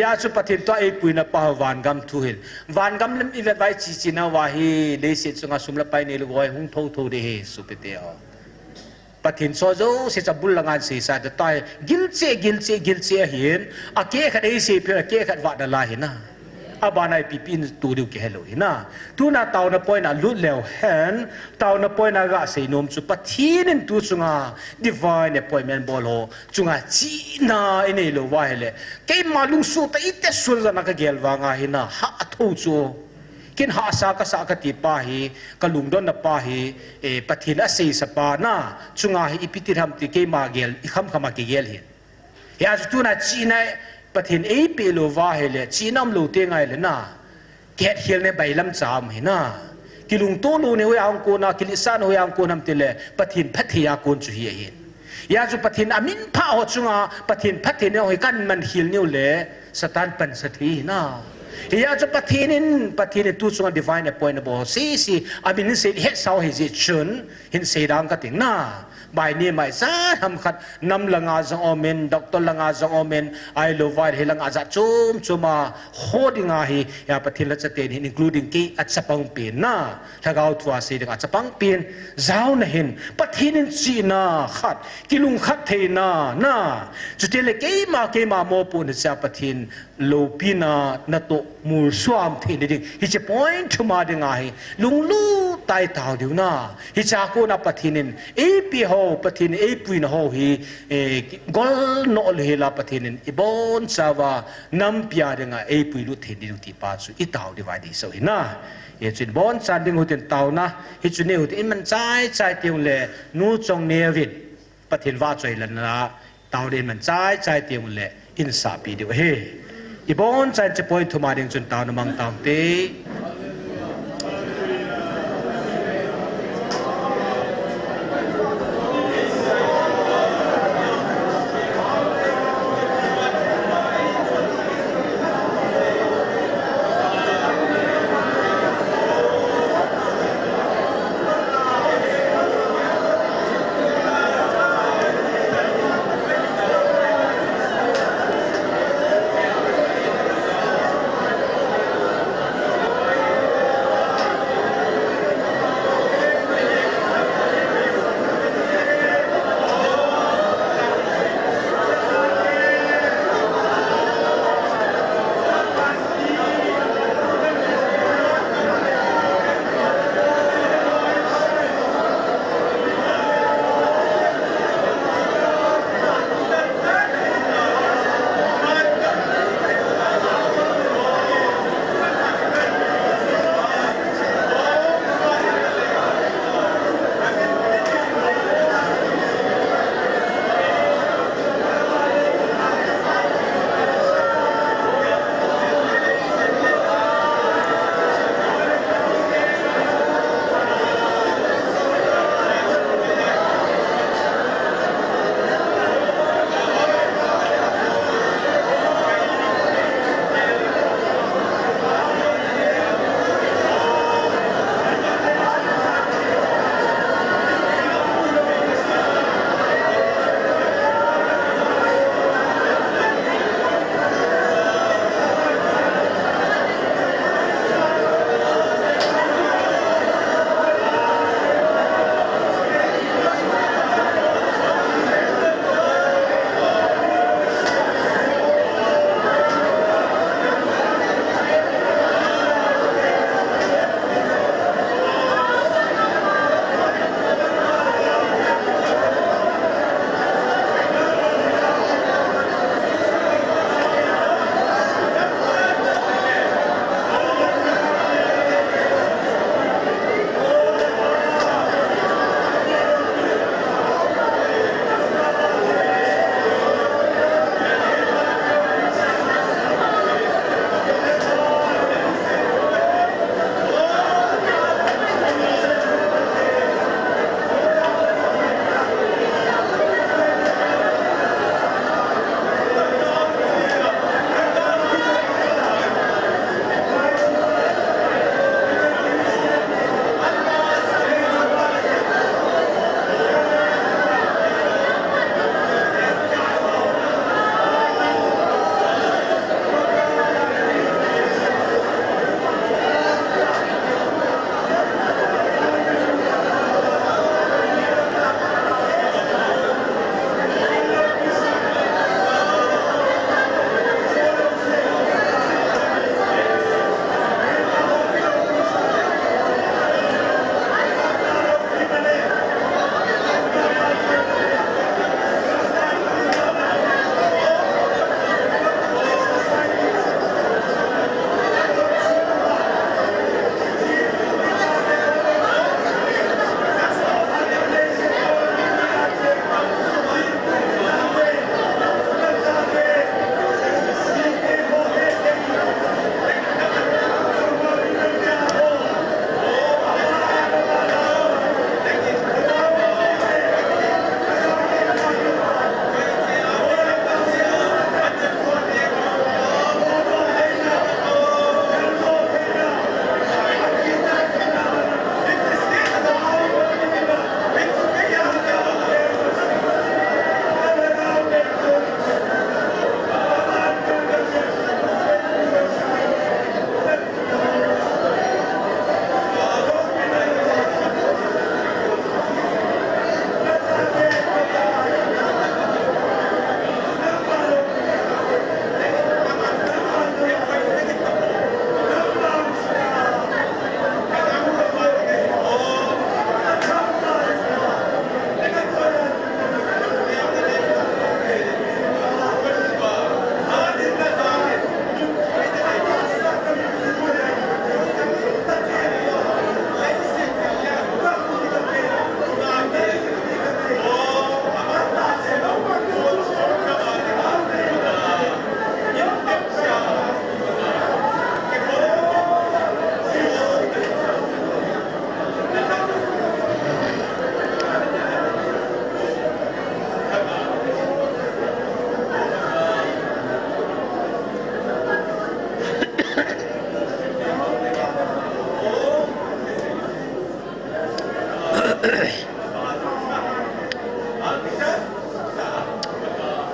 ยาสุปะทินตัวไอ้ปุยนับพาวานกัมทุหินวานกัมเล่มอีเวไว้จีน่าวาฮีเลสิสุงาสุมละไปนี่ลูกไว้หุ่งทูเดฮสุเปเตียวปะทินโซโซเสียจับบุลลังานสีสาดตายกิลเซ่เห็นอาเกะขัดไอ้เสียเพื่อเกะขัดวาดละลายเห็นนะอาบานไอปีนตูดิวเกลอยนะตูน่าเตาหน้าปอยน่าลุดเลวเห็นเตาหน้าปอยน่ากะเสนมจุปะทีนินตูจุงาดิวายเนี่ยปอยแมนบอลโหจุงาจีน่าอินี่โลวายเลยแกมาลุงสูตอิเตสุนจะนักเกลวางาเห็นนะฮะทูจูกินหาสากติปาฮีกลุงดอนนปาฮีปะทีนอเสสปานะจุงาฮีอิปิติทำติเกมาเกลอิคำมาเกลเห็นยาจุน่าจีน่าปะทินเอเปโลวาเฮเลจีนัมลูเตงไงเลยนะแกะเฮียลในใบลำจามเห็นนะกิลุงโตลูเนี่ยอังกูนะกิลิสานหัวอังกูนำติเลปะทินพัทยากูนจุเฮียเห็นยาจุปะทินอามินพาหัวจุงาปะทินพัทยาเนี่ยหัวกันมันเฮียลเนี่ยเลยสถานปันสถีนะยาจุปะทินตู้จุงาดีไวน์เนี่ยปอยน์บอกสิอามินเสียเฮสาวเฮจิชุนหินเสียดังกันติงนะใบนี้ไม่ซาทำขัดนำลังอาจังอเมนด็อกเตอร์ลังอาจังอเมนไอโลวายเฮลังอาจัดจุมมาโคดิงาฮียาปฏิลักษณะเต็นหิน including กีอัจฉปังปีนนะถ้าเขาทัวร์เสียงอัจฉปังปีนเจ้าเห็นปฏินินจีน่าขัดกิลุงขัดเทน่าจุดเดลเกมาโมปุนจะปฏินโลปีนานาโตมูสวามเทนดิ่งฮิจะ point ทุมาดิงาฮีลุงลู่ไต่เท้าเดียวนะฮิจะกูนับปฏินินเอปีโฮปฏินินเอปุยนโฮฮีกอลโนเลลาปฏินินอีบอนซาวานัมพิอาดิงาเอปุยลุเทนดิลุติปัสสุอีเท้าดีไว้ดีสุดนะเอจุนบอนซันดิงหุตินเท้านะฮิจุนเนหุตินมันใจเตียงเลนูจงเนวิดปฏินว่าใจลันละเท้าเดินมันใจเตียงเลอินซาปีเดียวเฮอีบอนใจจะปอยทุมาดิงจุนเท้านมังเท้าเต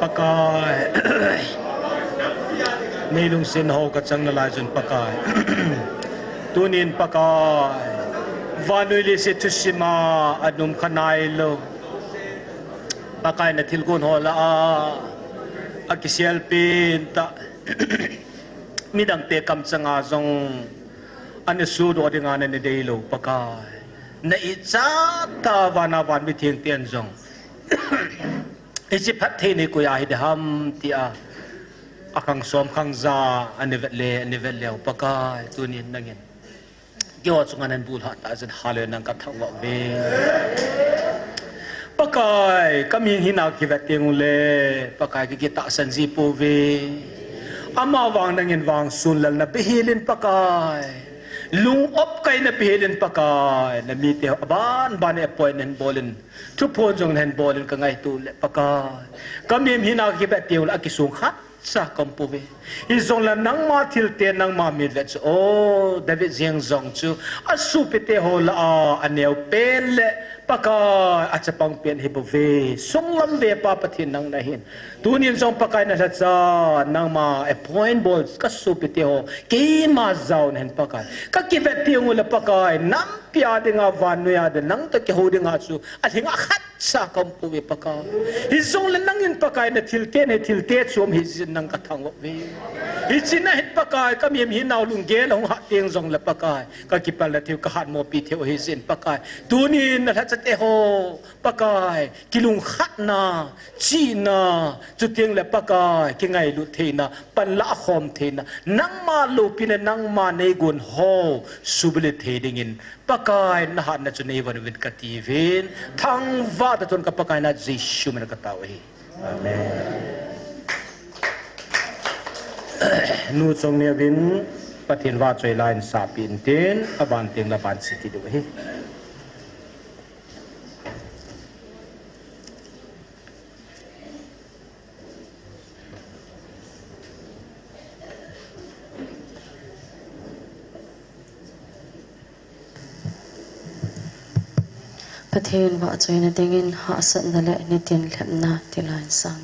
pakai nei lung sin ho ka chang na lai jun pakai tunin pakai vanui le se tusima adum khanai lo pakai na thilgun ho la a kisial pin ta midang te kam changa zong ane su do dinga na ne dei lo pakai na icha ta wana wan mi thieng tian zong isi phat the ni ko ya hi ham tia akang som khang za anivet le pakai tunin nangin yo chungan an bul ha ta zen hale nang ka thang wa ve pakai kami hina ki veting le pakai ki ta san ji po ve ama wang nangin wang sun lal na behilin pakai lung op kai na behilin pakai na mi te ban ban appointment bolin tu pon jong hen bolin ka ngai tu le pakai kami hina ki veting la ki sung khat sa kompuwe izong la nang ma thil te nang ma mi vet o David Jiang Zong chu asu pete ho la aneu pen le paka achapang pen hibove songlam ve pa pathin nang na hin tunin zong pakai na cha nang ma a point ball ka su pete ho ke ma zaw nen pakai ka ki vet tiung la pakai nam pia dinga vanuya de nang to ke ho dinga chu athinga khat sa kompuwe pakai izong la nangin pakai na thil te chom hi nang ka thang ve hi china hit pakai ka miem hi naw lung ge long ha tiang zong la pakai ka ki pal la thiu ka hat mo pi thiu hi sin pakai tunin na tha te ho pakai kilung khat na chi na chu tiang la pakai ki ngai lu the na pan la khom the na nang ma lu pi na nang ma nei gun ho subli the dingin pakai na hat na chu nei van win ka ti vin thang va ta ton ka pakai na jishu men ka taw hi amen nu chong ne vin pathin wa choi line sa pin ten aban teng la ban city do hi pathin wa choi na dingin ha san na le ni tin lemna ti line sang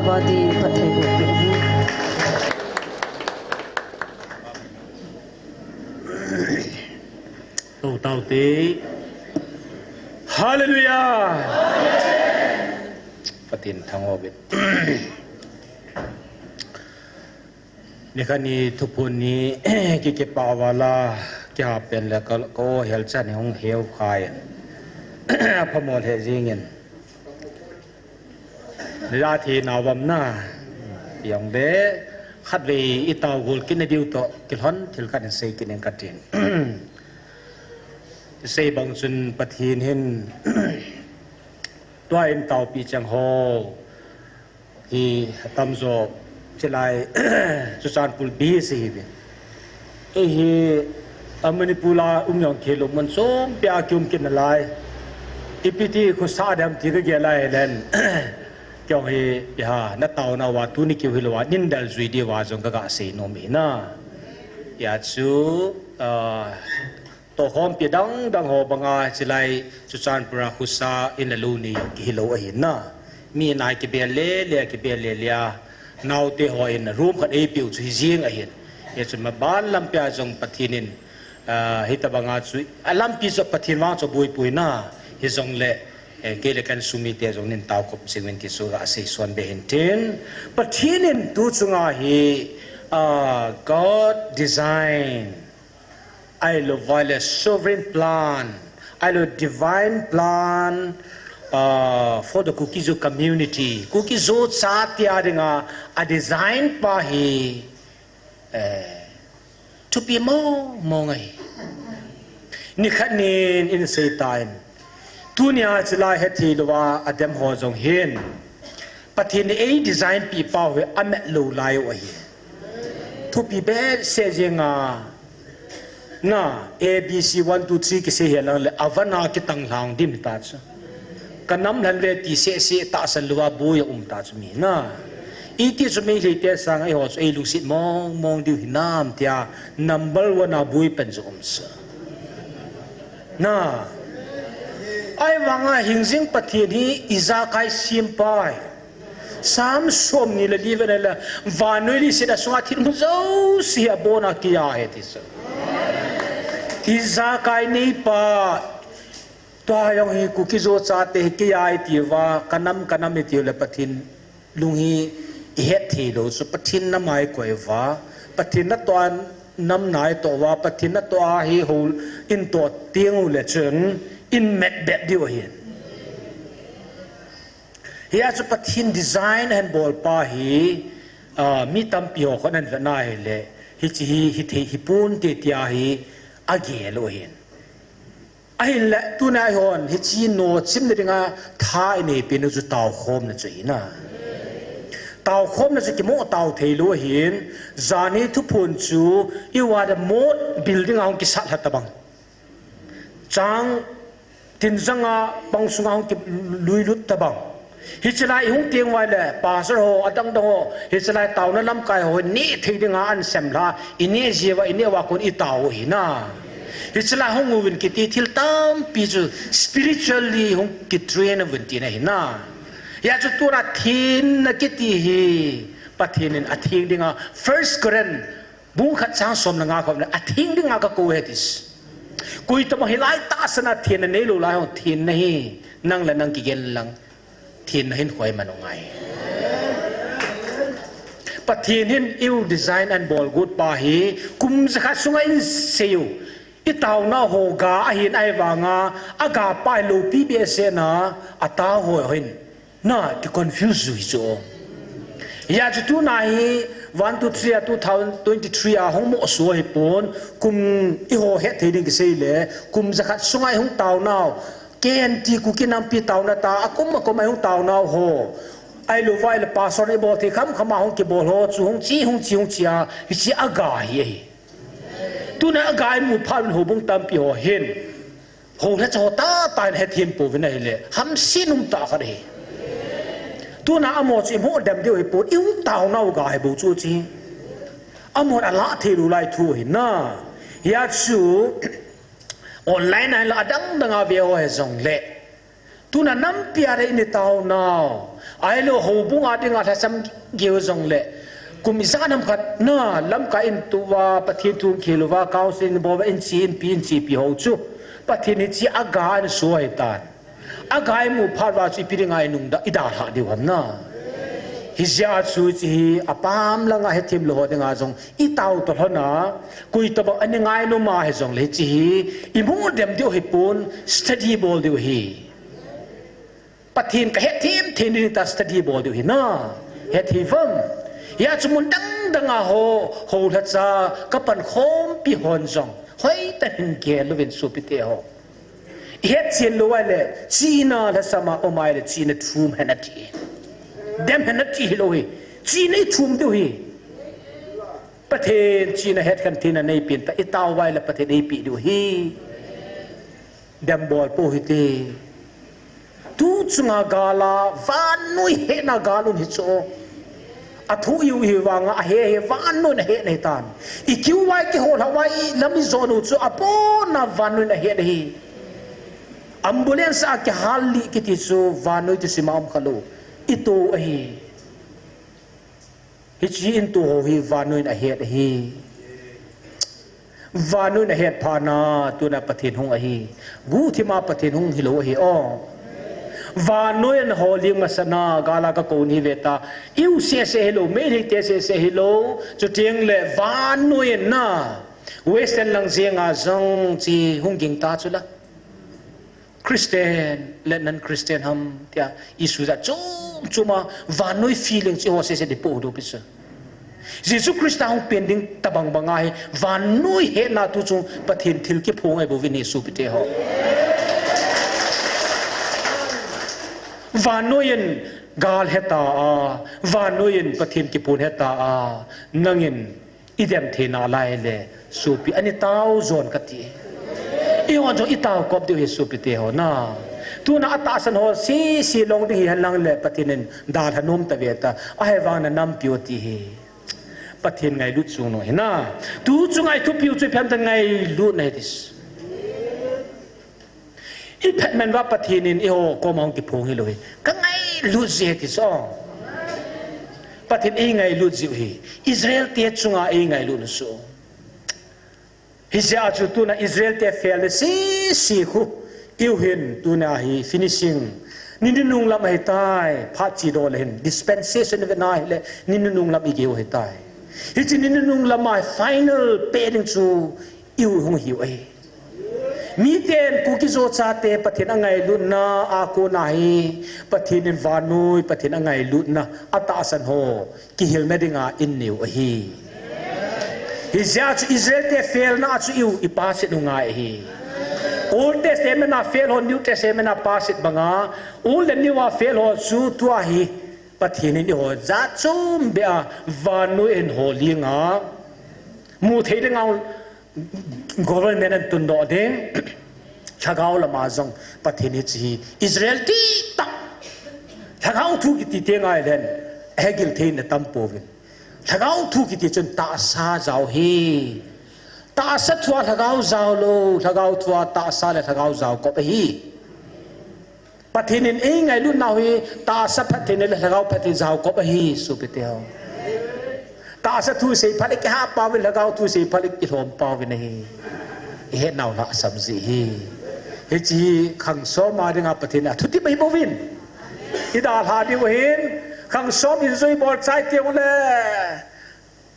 badi pathai bo bi tu tao tí hallelujah patin thang obitนี่คันนี้ทุกคนนี้กิเก็บป่าวลาจะเป็นแล้วก็เฮลชันของเฮลคายพมอเทจิงเงินลาทีนาวมนาอย่างเดขัดวีอิตาวกุลกินในดิวโตกิลฮอนทิลกันเซกินเองกัดจินเซบังจุนปะทีนเห็นตัวเอ็นเตาปีจังโฮที่ตำโจจะไล่สุสานปุลบีสิเอ้ยอเมริปุลายองเคลุมันส่งเปียกิมกินอะไรอีพีที่คุณซาดมที่ก็เกี่ยไล่เล่นเกี่ยวกับยาหน้าเตาหน้าวัดตุนิคิวฮิลวัดนินเดลจุยดีว่าจงก็กะเซโนมีนะยาชูตัวหอมเปียดังหัวบังอาจะไล่สุสานปุราคุซาอินลูนีกิฮิโลเห็นนะมีนายกิเบลเล่กิเบลเลียนาวเตหอยนะรูมขัดเอพิวจุยเจียงเห็นยาจุมาบ้านลำเปียจงปะทินินฮิตบังอาจุยลำปีจงปะทินว่างจะบุยปุยนะฮิจงเล่เกลกันสุมิเตจงนินตาวกบสิ่งวินที่สุราเสียส่วนเบหินเทนปะทินินตูจงอาฮี God design I love a sovereign plan I love divine plan for the Kukizo community Kukizo satya dengan a design pahi to be more ngai ni khanin in seitain tunia chlai heti lwa adem ho jong hin pathin a design pi pa we amet lo lai o hi to be be se jenga na abc 1 2 3 ki se helang le avana ki tang lang dim ta cha kanam lan ve ti se ta san lwa bu ya ta chmi na iti chmi le te sang ai ho ai lu sit mong diu hinam tia number 1 a bui pen zo sa na ai wanga hingzing pathian hi izakai simpai sam som ni le live la vanoi li se da sunga thil mu zo si abona kiya he ti sa izakai nei pa toa yong hi kukizo cha te ki ai ti wa kanam ti le pathin lunghi het thi lo so pathin na mai koi wa pathin na toan nam nai to wa pathin na to a hi hol in to tiang le chen in met bep di wa hian hi a chu pathin design and ball pa hi mi tam pi ho khanan va na he le hi chi hi the hi pun te tia hi age lo hian ai la tu na hon hi chi no chim ne ringa tha nei pe no chu taw khom na chei na taw khom na chu ki mo taw thei lo hin zani thu phun chu I wa the mod building ang ki sat hat bang chang tin zanga bang sunga ang ki lui lut ta bang hi chalai hung tiang wa le pastor ho adang dang ho hi chalai taw na lam kai ho ni thei dinga an sem la ini jewa ini wa kon I taw hi na It's like hong win kiti til tam pizu spiritually hong kitrain win tina hina ya chu tura thin na kiti hi pathinin athing dinga first Koran bung khat chang som na nga ko athing dinga ka ko hetis kui to hilai ta sana thin na lo lai hong thin na hi nang la nang ki gen lang thin na hin khoi manungai pathinin iu design and ball good pa hi kum zakha sunga in seo itaw na hoga ahin ai wanga aga pai lo pbs na ata ho hin na ki confuse yu zo ya chu na hi 1 to 3 2023 a hong mo so hi pon kum I ho he theding ki sei le kum zakhat sungai hong taw naw ken ti ku kinam pi taw na ta akum ko mai hong taw naw ho ai lo vai le pastor ni bo thi kham khama hong ki bol ho chu hong chi a hi chi aga hi tu na gai mu phan ho bung tam pi ho hin ho na cho ta tan he thim po ve nei le ham sinum ta ka re tu na amo chi mo dam de po iu taw na ga he bo chu chi amo ala the lu lai thu hin na ya chu online na la dang dang a ve ho he zong le tu na nam pia re ni tau now ai lo ho bunga dinga tha sam geu zong le kum isa nam khat na lam ka in tuwa pathin tu khiluwa council bo in chi in pi ho chu pathin ni chi aga an suai tan agai mu pharwa chi piringai nung da ida tha diu ham na hizia chu chi apam langa he thim lo dinga zong I tau to hona kui to ba ani ngai no ma he zong le chi I mu dem diu he pun study bol diu hi pathin ka he thim thin ni ta study bol diu hi na he thivam ya chumun dang danga ho tha cha ka pan khom pi hon zong hoi ta hin ke lo vin su pi te ho he chen lo wa le china la sama o mai le china thum hanati dem hanati lo hi china thum do hi pathen china het kan thina nei pin ta itaw wai la pathen ei pi do hi dem bol po hi te tu chunga gala van noi he na galun hi cho athu yu hi wanga a he van noi na he nei tan I kiu wai ki hol hawai lami zonu chu apo na van noi na he hi ambulance a ki hali ki ti chu van noi ti simam khalo ito hi chi into hi van noi na he hi van noi na he phana tu na pathin hung a hi gu thi ma pathin hung hi lo hi o van noi an holing masana gala ka ko ni veta iu se hello me ni te se hello chu tiang le van noi na western lang zinga zong chi hung ging ta chu la Christian le nan Christian ham tia isu za chuma van noi feeling chi ho se de po do pisa Jesus Christ hung pending tabang bangai van noi he na tu chu pathin thil ki phong ai bo vini su pite ho vanoyen gal heta a vanoyen pathin ki pun heta a nangin idem thena lai le supi ani tau zon kati I on jo itaw kop de supi te ho na tu na ata san ho si long de han lang le patinin da thanom ta veta a he wana nam pioti hi pathin ngai lu chu no na tu chu ngai tu piu chu phan ta ngai lu nei dis I patman wa pathinin I ho komang ki phung hi loi ka ngai lu je ti so pathin I ngai lu ji hi Israel te chunga I ngai lu no so hizia chu tu na Israel te fel si khu iu hin tu na hi finishing ninung lam hai tai pha chi do len dispensation of nai le ninung lam I ge hai tai hi chi ninung lam mai final paying chu iu hung hi ai mi ten ku ki zo cha te pathin angai lu na a ko na hi pathin in vanui pathin angai lu na ata san ho ki hil na dinga in new a hi hizia chu Israel te fail na chu iu I pass it ngai hi Old Testament na fail ho New Testament na pass it banga old and new a fail ho chu tu a hi pathin ni ho za chum be a vanui in holy nga mu thei de ngau government and tun do de chagao la ma zong pathini chi Israel ti ta chagao thu ki ti te ngai len hegil thein na tam povin chagao thu ki ti chun ta sa zao hi ta sa thua chagao zao lo chagao thua ta sa le chagao zao ko hi pathinin e ngai lu na hi ta sa pathin le chagao pathin zao ko hi su pe te ho ta sa thu sei phalik ha pa vi lagao thu sei phalik ki thom pa vi nei he naw la samji hi he chi khang so ma ringa pathina thuti mai bovin ida ha di hin khang so bi zoi bol chai te le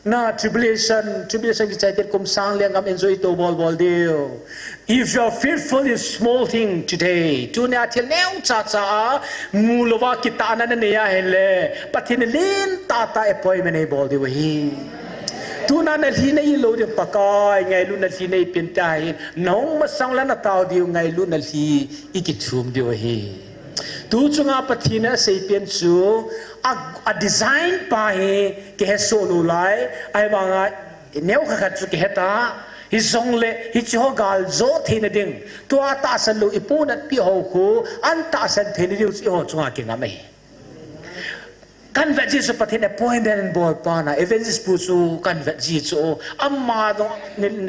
na tribulation ki chai te kum sang leng am enjoy to bol deal if you're fearful in small thing today tu na til neu cha mulova ki ta na ne ya hele pathin len ta appointment ei bol de hi tu na li nei lo de pakai ngai lu na li nei pin tai nong ma sang la na taw diu ngai lu na li ikithum de hi tu chunga pathina sei pian chu a design pa he ke he solo lai ai wanga neu kha chu ke heta hi zong le hi cho gal zo thina ding to ta san lu ipun at pi ho khu an ta san thini diu chi ho chunga ke ngame kan veji so pathin appointment and board pa na evangelist pu chu kan veji chu amma do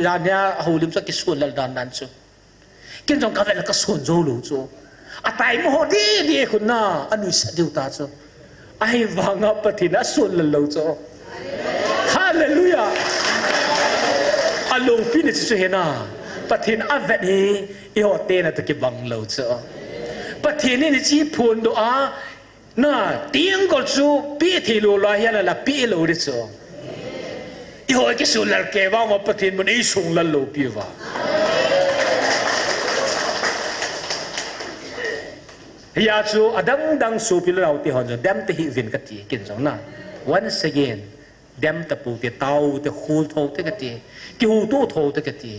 la nya holim sa ki sun lal dan dan chu kin jong ka vel ka sun zo lu chu à tại mồ đi khun na anh nuôi sát điều ta cho ai vang ngập pathin á xuân lần lâu cho hallelujah along pin chỉ cho na pathin á vẹn hi yêu tên là cái bằng lâu cho pathin này chỉ phun đồ á na tiếng gọi chú pi thì lô loa hiện là pi lô đấy cho yêu cái xuân lần kề vào mà pathin mình ý xuân lần lâu pi vào ya chu adang dang su pil rau ti hon dem te hi vin ka ti kin jong na once again dem ta pu te tau te khu tho te ka ti ki hu tu tho te ka ti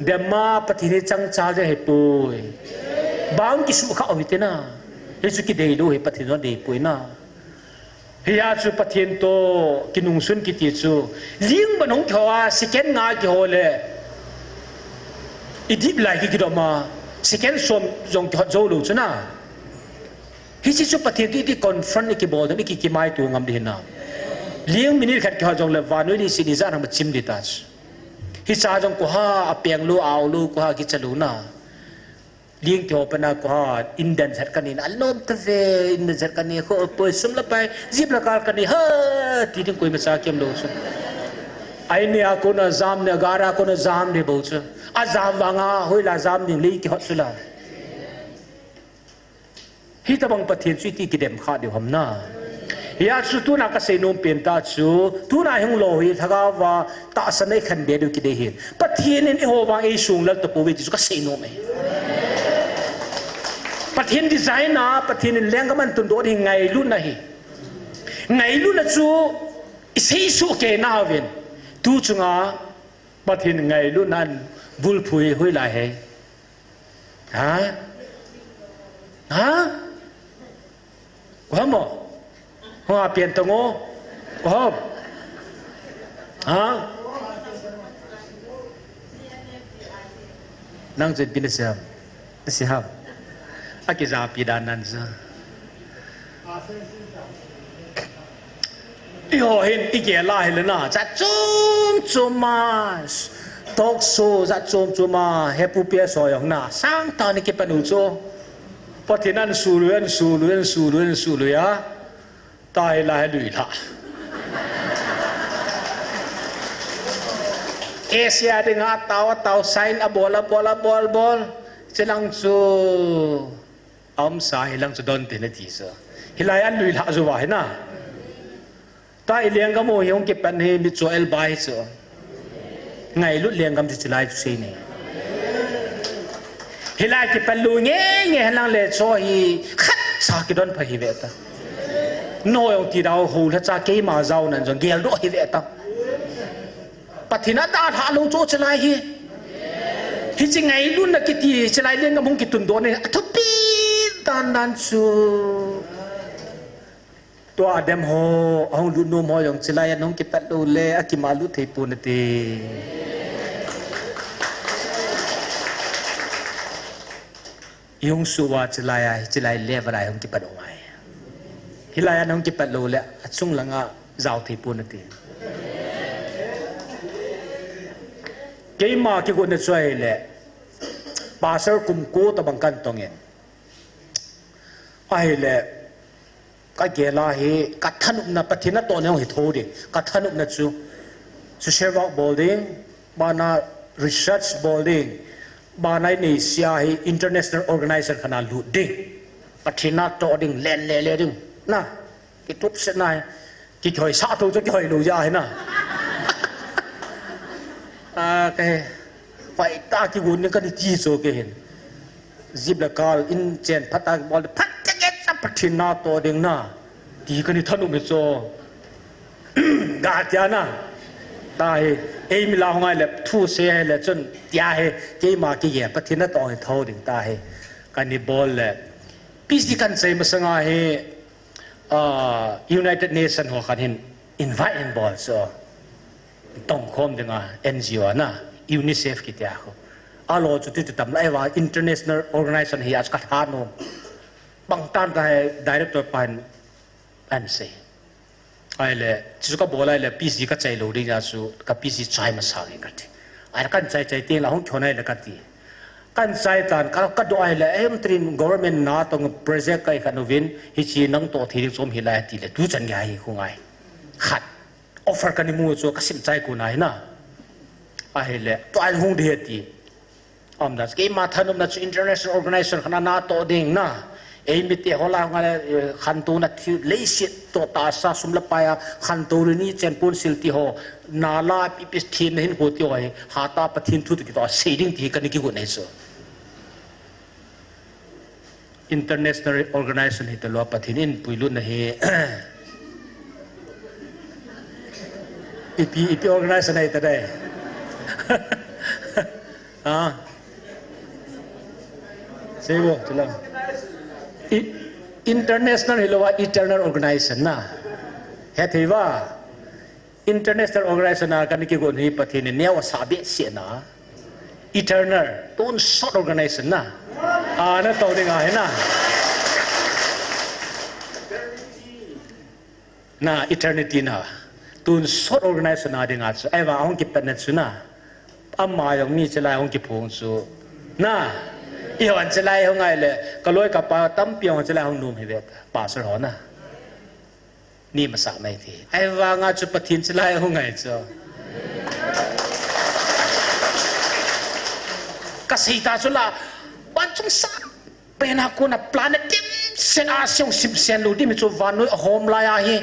dem ma pati ni chang cha de he pu bang ki su kha oi te na he su ki dei do he pati no dei pu na ya chu pathin to ki nung sun ki ti chu ling ban hong thwa second nga ki ho le idip lai ki do ma second som jong zo lu chuna hi chi chu pathin ti confront ki bod ni ki mai tu ngam di na liang minute khat ki ha jong le vanoi ni sini za nam chim di ta hi cha jong ko ha apeng lu aw lu ko ha ki chalu na liang ki opana ko ha indan sat kan in alom ta ve in sat kan ni ko po sum la pai zip la kal kan ni ha ti ding koi ma sa kem lo chu ai ne a ko na zam ne gara ko na zam de bo chu azam wanga hoi la zam ding li ki hot sula hi ta bang pathin chi ti ki dem kha de hom na ya chu tu na ka se nom pen ta chu tu na hung lo hi thaga wa ta sanai khan de du ki de hin pathin in ho wa e sung lal to po we chu ka se nom e pathin design na pathin in leng ka man tun do hi ngai lu na hi ngai lu na chu isei su ke na ven tu chunga pathin ngai lu nan bul phui hoi la he hả có không hoa tiền tông ô có không hả năng chuyện pin xem xem à cái gì pi đàn nan sao yêu hin cái lại lên na chặt chôm mà talk show za chom ma hepu pia so yong na sang ta ni ke panu cho pathinan su lu ya tai la lui la Asia de nga tao sign a bol chelang chu am sa hilang chu don te na ti sa hilai an lui la zo wa na tai liang ga mo yong ke pan he mi cho el bai so ngày lúc liền cầm chỉ lại suy này, hiện lại cái phần lùi nghe hàng lệ cho hi khát sa cái đòn phải hi vậy ta, nói ông thì đào hồ là cha cái mà giàu nên rồi gel đó hi vậy ta, bắt thì nó đã thả lông chỗ chỉ lại hi chỉ ngày lúc là cái gì chỉ lại liền cầm không cái tuần đó này, thốt pi tan suตัวเดมโฮองลุนโมยองจิลายน้องกิปัดโลเลอากิมาลุเทปูนตียงสุวาจิลายเลวไรองกิปัดองไงฮิลายน้องกิปัดโลเลสุ่งหลังอ่ะเจ้าเทปูนตีเกี่ยมากี่คนจะช่วยเลปาเซอร์กุมโกตะบังกันตรงเงี้ยไอ้เลก็เกล้าเฮกัดทันุนปฏิณตัวเนี่ยเหตุดิกัดทันุนจูเชฟบอกบอลดิ้งบานา research บอลดิ้งบานาในเซียเฮ international organizer ขนาดลุดดิ้งปฏิณตัวดิ้งเล่นดิ้งนะกิทุบเสนายกิถอยซาตัวจะถอยลุยาเห็นนะแกไฟตากิวุ่นนี่ก็ได้จีโซแกเห็นจิบละกาลอินเจนพัตตาบอลพัตปฏิณตัวเด้งน่ะดีกันนี่ท่านุมิโซกาจานะตายเอ็มลาหงายเล็บทูเสียเล็บจนยาเฮเกี่ยมาเกี่ยปฏิณตัวให้เท่าดิ่งตายกันนี่บอลเล็บพิธีการใช้มาสังเฮUnited Nations หัวกันเห็น invite and ball so ต้องคมดึงNGO นะ UNICEF กี่ที่เขาอาโลจุดที่ทำไรว่า International Organization เฮียสกัดฮานุบางท่านได้ director เป็นอันเซ่ไอ้เลยที่ก็บอกอะไรเลยพีซีก็ใจรู้ดีนะสูกับพีซีใจมาสร้างกันทีไอ้กันใจเตียงเราห้องชนไอ้เลยกันที กันใจตานก็ดูไอ้เลยมตรีน government น่าต้อง project ไอ้ขนมวินฮิชีนังโตที่สมหิลายตีเลยดูจันใหญ่คงไงขัด offer กันในมือชัวก็สิมใจกูนายนะไอ้เลยตัวไอ้หงเดียดีดัสกี้มาทันนัด international organization ขนาดน่าโตดิ่งนะมิติเขาลางอะไรขันตัวนัดที่เลสิตตัวตาซาสมละไปขันตัวนี้เจนปูนสิลติโฮนาลาปิปิสทีนเห็นหัวที่ว่าหาตาปะทินทุกที่ตัวเสียดิ้งที่กันนี่กี่คนเนี่ย international organization ที่ตัวปะทินินปุยลุ่นนะเฮอีพี organization ไหนแต่ได้เสียบ่จุล international เรียกว่า eternal organization นะเหตุว่า international organization กันนี่กี่คนที่ปะทินินเนี่ยว่าสาบิเสียนะ eternal ต้นสด organization นะนั่นตัวเดียวกันนะ eternity นะตุนสด organization นะเดียวกันไอ้ว่าองค์กิเป็นนั่นสุนะอามาอย่างนี้จะไล่องค์กิพงสุนะอีวันจะไล่องไงเลยก็ลอยกับป่าตั้มเปียงจะไล่องนุ่มให้เวทป่าสระนะนี่มาสามไม่ทีไอ้ว่างาจุปทินจะไล่องไงเจ้าก็สิตาสุละวันจงสักเป็นหาคนพลาเนติมเซนอาเซียงสิบเซนลูดิมิจูวานุโฮมลายาฮี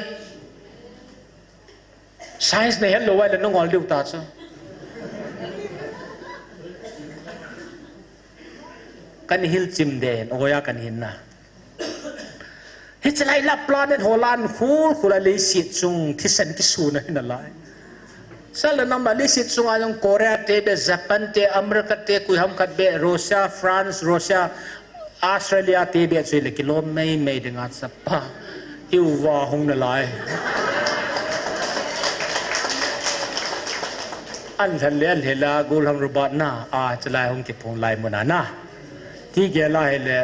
ไซน์เนี่ยเห็นรู้ไว้เลยน้องอลดิวตาจ้ะกันฮิลจิมเดนโอ้ยกันหินนะฮิตไลลับพลาเนตโฮลันคูลาลิสิตจุงที่เซนที่สูนะนั่นแหละสารน้ำมันลิสิตสุงอายังเกาหลีเตะเบสญี่ปุ่นเตะอเมริกาเตะคุยทำกันเบสรัสเซียฝรั่งเศสรัสเซียออสเตรเลียเตะเบสช่วยเลยกิโลไม่ดึงอัดสับปะอิวว่าหงนั่นแหละอันทันเลี้ยนเฮล่ากูลังรูบัตน่าจะไล่หงเก็บหงไล่มันน่ะที่เกล่าเฮล่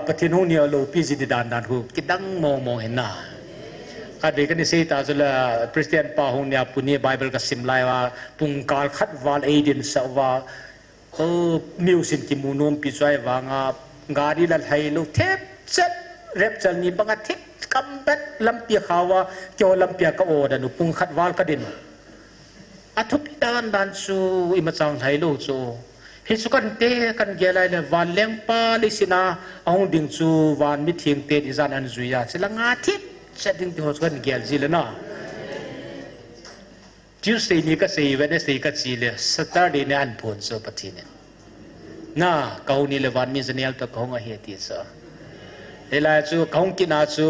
ปะทินหงเนี่ยโลพิจิตดานหูกิดังมองเห็นน่ะก็เด็กนี่สิตาจุลคริสเตียนป่าหงเนี่ยปุ่นนี่ไบเบิลก็สิมไลว่าปุ่งการขัดวาลเอเดนสว่ามิวสินกิมูนมปิจอยว่างากาดีละไทยลูกเทปเซ็ตเร็บจัลนี่บังทิกำเบ็ดลำเปียขาวเกี่ยวลำเปียกโอดานุปุ่งขัดวาลก็ดินอัทุพิดานสูอิมาจังไทยลูกสูฮิสุกันเตกันเกลัยเลวันเลี้ยงปาลิสินาเอาดิ่งสูวันมิเทียงเตดิจานอันจุยาสิละงาทิเสด็จที่หัวกันเกลจีเลยนะ Tuesday นี่ก็สี่Wednesday ก็จีเลย Saturday นี่อันผลสุปฏิเนี่ยน่าเขานี่เลยวันมีเสนียลตัวเขาเหตุสะเวลาจูเขากินอาจู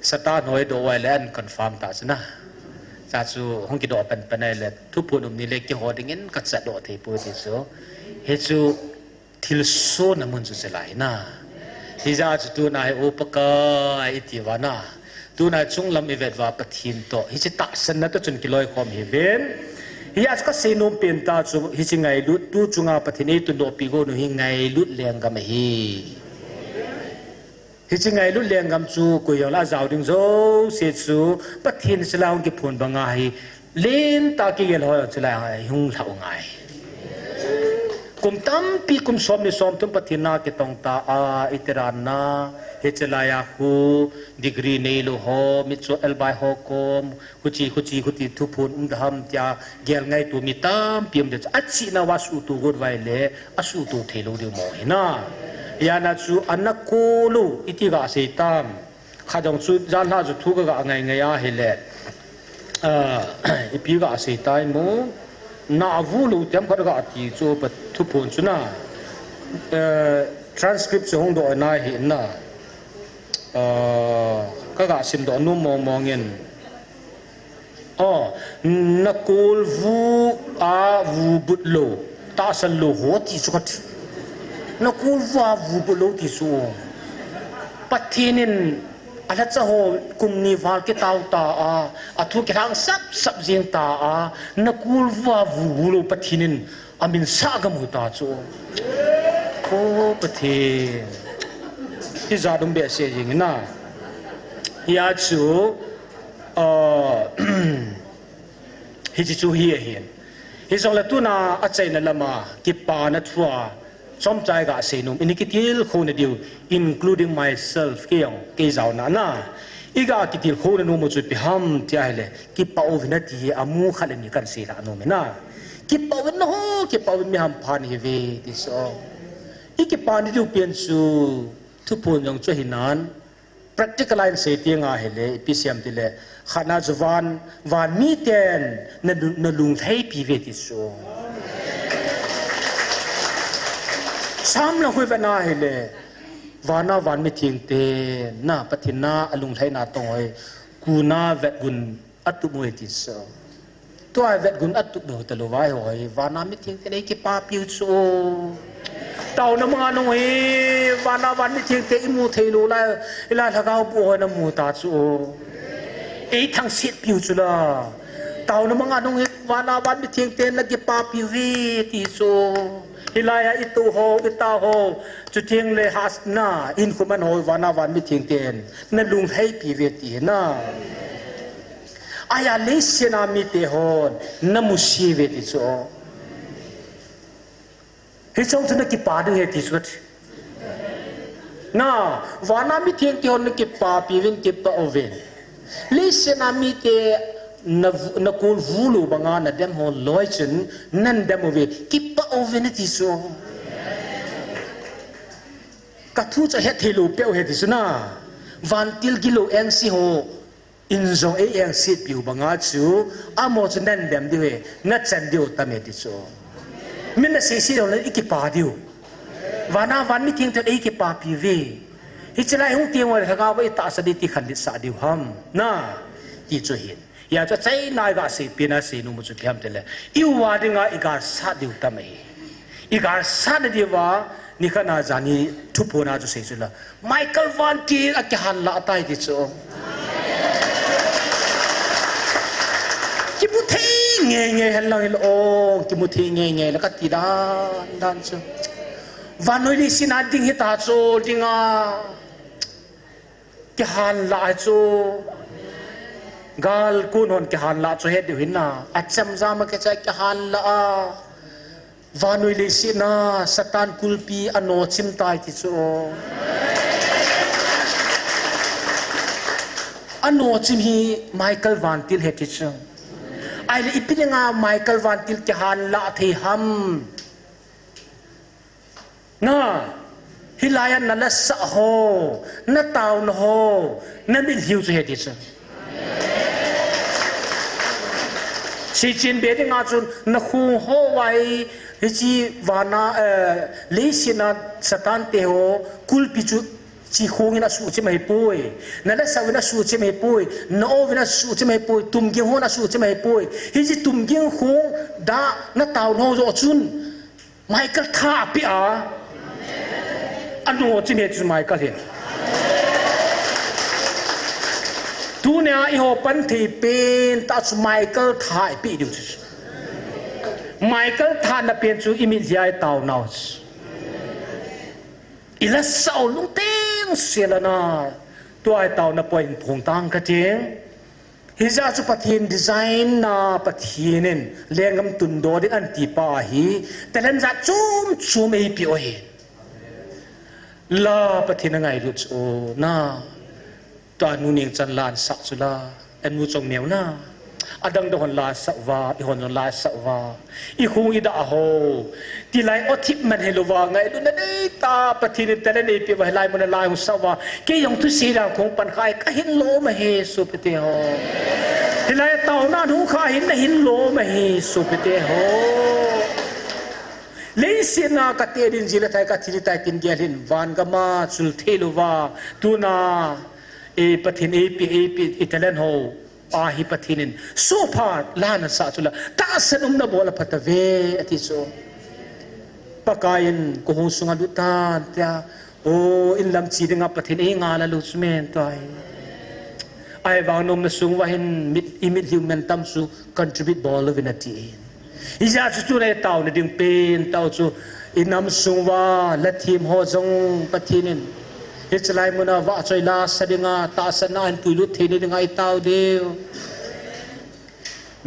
สตาร์หน่วยโดยแล้วอันคอนฟาร์มตาสนะจากจูห้องกินดอกเป็นอะไรเลยทุกผู้นุ่มนี่เล็กที่หัวดิ่งก็จะโดดที่พูดที่สุเหตุจูทิลโซนมันจุดสลายนะที่จะจูตัวนายอุปการอิติวานะดูน่าจงลำอีเวทว่าปะทินโตฮิจิตาสนัดจนกิโลคอมฮิเวนฮิอาจก็เซนมเป็นตาจูฮิจิไงลุดดูจุงอาปะทินตุนโดปิโกนุฮิไงลุดเลียงกัมฮิจิไงลุดเลียงกัมจูกุยองลาจาวดึงโซเสจูปะทินสลาวกิพุนบังไงเลนตากิเกลหอยสลาวหุงเท่าไงกุมตั้มปีกุมสมนิสมตุมปะทินาเกตองตาอิตรานาเฮจลายาหูดีกรีเนลูโฮมิโซเอลบายโฮโคมคุจิทุพนดามจาเกลไงตัวมิตามเปียมเดชอัจฉินาวาสุตุกดไวเลอสุตุเทโลเดียวมองเห็นนะยานาจูอันนักโคลูอิติกาเสตามข้าจงจูจานลาจูทุกกะไงยาเฮเลอีพีกาเสตายมูนาวูลูเต็มขัดกะตีจูปทุพนจุนะtranscription ของดอยนายเห็นนะก็กะสิมดอนุ่มมองเงินนักกูลวูวูบุตโลตาสโลหัวที่สุดนักกูลวูบุตโลที่สุดปัจจุบันอะไรจะโหกุมนิวาลกิตาวตาทุกทางสับเสียงตานักกูลวูบุตโลปัจจุบันอามินสากมุตาจูโอ้ปะเทที่จะต้องเบียดเสียอย่างนั้นยาจูฮิจิจูเฮียเห็น ฮิซองละตุนาอัจฉริยะละมากิปานัทวาสมใจกะเสนุมอินิกิติลโคนเดียว including myself เกี่ยงเกี่ยวนานะอีกากิติลโคนนุมุจุพิฮัมที่ไอเลกิปาโอวินาทีอามูขัดนี่กันเสียละนุมนะกิปาวินโฮกิปาวินมีฮัมพานีเวติสออีกิปานี่ดูเปลี่ยนสูทุกคนยังช่วยหินัน practical line เสียที่งาเฮเลพิเศษที่เลขณะจวนวันมีเต็นนลุงไทยพิเวติสอสามหลังคุยกันนาเฮเลวานาวันไม่ทิ้งเตน่าปฏินาอลุงไทยนาตงอยกูน่าเวทกุนอัตุมวยติสตัวเวทกุนอัตุดูตะลุไว้หอยวานาไม่ทิ้งเตไอ้กิปาปิวโซเต่าน้ำมันหอยวานาวันไม่ทิ้งเตอิมูเทลูไลเวลาถ้าเขาป่วยน้ำมูตาโซไอ้ทั้งสิทธิ์ปิวโซละเต่าน้ำมันหอยวานาวันไม่ทิ้งเตนักกิปาปิวเวติโซฮิลายitu ho kita ho chu thieng le has na in khuman ho wana wan mi thieng ten na lung thei pi ve ti na aya le sena mi te ho na mu si ve ti so he chong thuna ki pa du he ti so na wana mi thieng ti ho na ki pa pi ven ki pa oven le sena mi te na kul vulu banga na dem ho loichen nan dem ove kipa ovenity so kathu cha he thelu pe he disuna vantil gilo nc ho inzo a nc piu banga chu amo chen nan dem diwe na chan dio tame ti so min na se si lo ikipa dio wana van mi ting te ikipa pi ve hi chalai hung tiang wa thaga wa ta sa di ti khan di sa dio ham na ti chu hin ya cho chai nai ga se pina se nu mu chu phiam te le i wa de nga i ga sa diu ta mai i ga sa de wa ni khana jani thu po na chu se chu la Michael Van T a ke han la tai ti chu ki bu thei nge han lang il o ki mu thei nge la ka ti dan chu van noi li sin a ding hi ta chu dinga ke han la chu gal kun hon ke han la cho het hin na acham jama ke chai ke han la vanui le sina satan kulpi ano chim tai ti chu ano chim hi Michael Van Til het ti chu ai le ipinga Michael Van Til ke han la the ham na hilayan na la sa ho na taun ho na bil hiu chu het ti chu si chin be de nga chun na khu ho wai hi chi wana le sina satan te ho kul pi chu chi khong ina su chi mai poi na la sa na su chi mai poi na o na su chi mai poi tum gi ho na su chi mai poi hi chi tum gi khong da na taw no zo chun Michael tha pi a anu chi me chu Michael hin tu ne a ho pan thi pen ta chu Michael thai pi du chu Michael tha na pen chu imi jai taw now ila sau lung teng selana tu ai taw na point phung tang ka teng hi za chu pathin design na pathinin lengam tun do de an ti pa hi telen za chum ei pi o hi la pathin ngai lu chu na ta nu ning chan lan sa chula en mu chong neu na adang do hon la sa wa I hon la sa wa I khung I da ho ti lai o thip man helo wa ngai lu na dei ta pathin tele nei pi wa lai mon lai hu sa wa ke yong tu si ra khong pan khai ka hin lo ma he su pe te ho ti lai taw na nu kha hin na hin lo ma he su pe te ho leisina ka te din jila thai ka thili tai tin gelin van ga ma chul thelu wa tu na e pathin ap italian ho a hi pathinin so far lana sa chula ta sanum na bola patave ati so pakain ko hu sunga dutan tia o in lam chi dinga pathin e nga la lu smen tai ai wa nom na sung wa hin imit human tam su contribute ball of in ati ija chu ne taw na ding pen taw chu inam sung wa la thim ho jong pathinin it's like muna va choi la sadinga ta sana an tuilu thini dinga itaw deu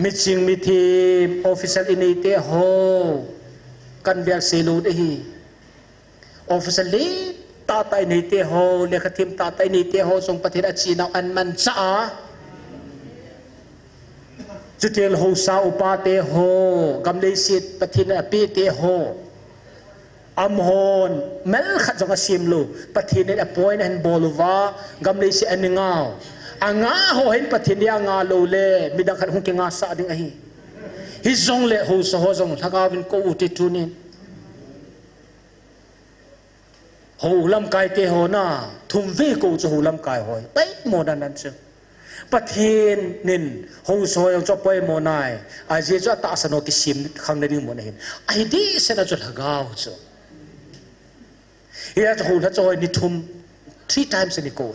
มิจิงมิทีออฟฟิเซอร์อินเตโฮกันเวียร์เซลูดฮีออฟฟิเซอร์ลีตาตายในเตโฮเลขาทีมตาตายในเตโฮส่งประเทศจีนอันมันจ้าจุดเดียวโฮซาอุปาเตโฮกำเลยสิทธิ์ประเทศปีเตโฮอัมฮอนเมลขัดจงอาศิมลูประเทศนี้ปอยนั้นบอลวากำเลยสิอันงาอ่างาโหเห็นประเทศนี้อ่างาโลเล่มีดังขัดหงเกงาสาดิ่งไอฮิจงเล่โฮซาโฮจงทักอาวินโกอุติทุนินโหลำกายเตโฮน่าทุ่มเวกูจะโหลำกายหอยไปโมดันนั้นเชียวประเทศนินโฮซอยองจบไปโมนายอาเจจะตาสนอกิสิมขังในดิ่งโมนเห็นไอดีเสนาจุดหักเอาเชียวเฮียจะโหถ้าจอยนิทุม three times นี่กู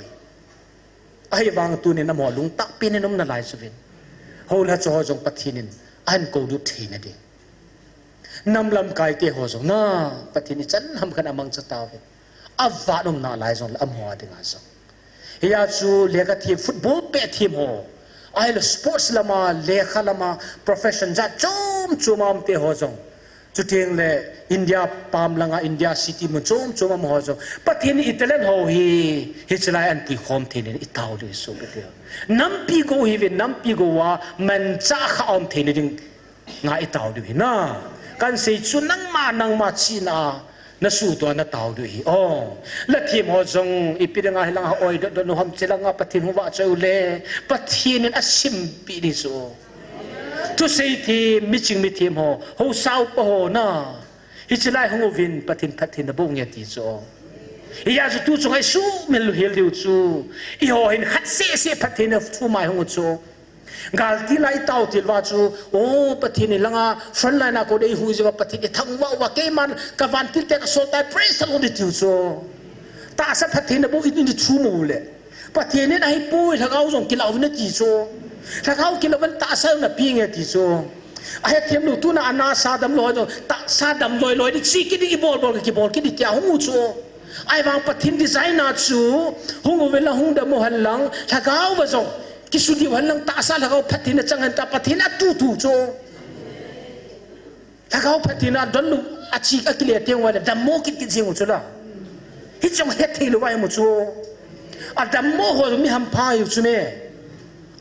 ไอ้วางตัวนี่น้ำหอลุงตักปีนี่น้ำนาลายสุวินโหถ้าจอยจงประเทศนินอันกูดูทีนั่นเองนำลำกายเตโฮจงน่าประเทศนี้ฉันทำขนาดมังจะตาวินอาวานุมนาลายจงละอมหัวดิ่งอาสังเฮียจูเลี้ยงทีมฟุตบอลเปะทีมโฮไอ้เรื่องสปอร์ตละมาเลี้ยงละมา profession จะจุ่มเตโฮจงจุดเทียงเลยอินเดียปามลังอินเดียซิตี้มันจุ่มมาหัวจงประเทศนี้อิตาลีโฮฮิจะไล่อันปีคอมเทนอิตาลีสุดเดียวน้ำปีกูฮิวินน้ำปีกูว่ามันจะข้ามเทนดิ่งงาอิตาลีนะกันเสียชุนังมาจีน่านั่นสู้ตัวนั่นตาวด้วยอ๋อและทีมหัวจงอีปีนั้นไงลังอ้อยโดนหัวเจลังประเทศหัวเจ้าเล่ประเทศนี้อัศมปีนี้สูทุกสิ่งที่มิจิงมิทีมหัวสาวปะหัวน่ะฮิจิไลหัววินประเทศนับบุญยัติสูอียาจะตู้จงไอ้สู้มันลุเฮลดิวจูอีหัวเห็นขัดเสียประเทศนับฟูไม่หัวจูกาลที่ไล่เต่าที่ว่าจูโอ้ประเทศนี้ลังฟรอนไลน์นักโอเดย์หูจะว่าประเทศนี้ทั้งว่าเกมันกับวันที่เด็กโซตัยเพรสต์โอเดติวจูแต่สักประเทศนับบุญอินดิชูมูเลยประเทศนี้ไอ้ปุ้ยถ้าเขาส่งกินเอาวินาทีจูถ้าเขากินเอาวันตาเซลน่ะปีเงี้ยทีจูไอ้เทียมดูตัวน่ะอันน่าซาดัมลอยตาซาดัมลอยดิซีกินดิบอลกินดิเจ้าหูจูไอ้วางประเทศดีไซน์น่ะจูหูเวลาหูดำหันหลังถ้าเขาว่าส่งกิสุดีวันลังตาซาถ้าเขาพัฒนาจังหันตาพัฒนาตู้โจถ้าเขาพัฒนาดอนลูอาชีพอักเลียเทียงวันดำโมกินเสียงหมดละฮิจงเฮ็ดที่รู้ไว้หมดโจอันดำโมหัวมีหัมพายอยู่ใช่ไหม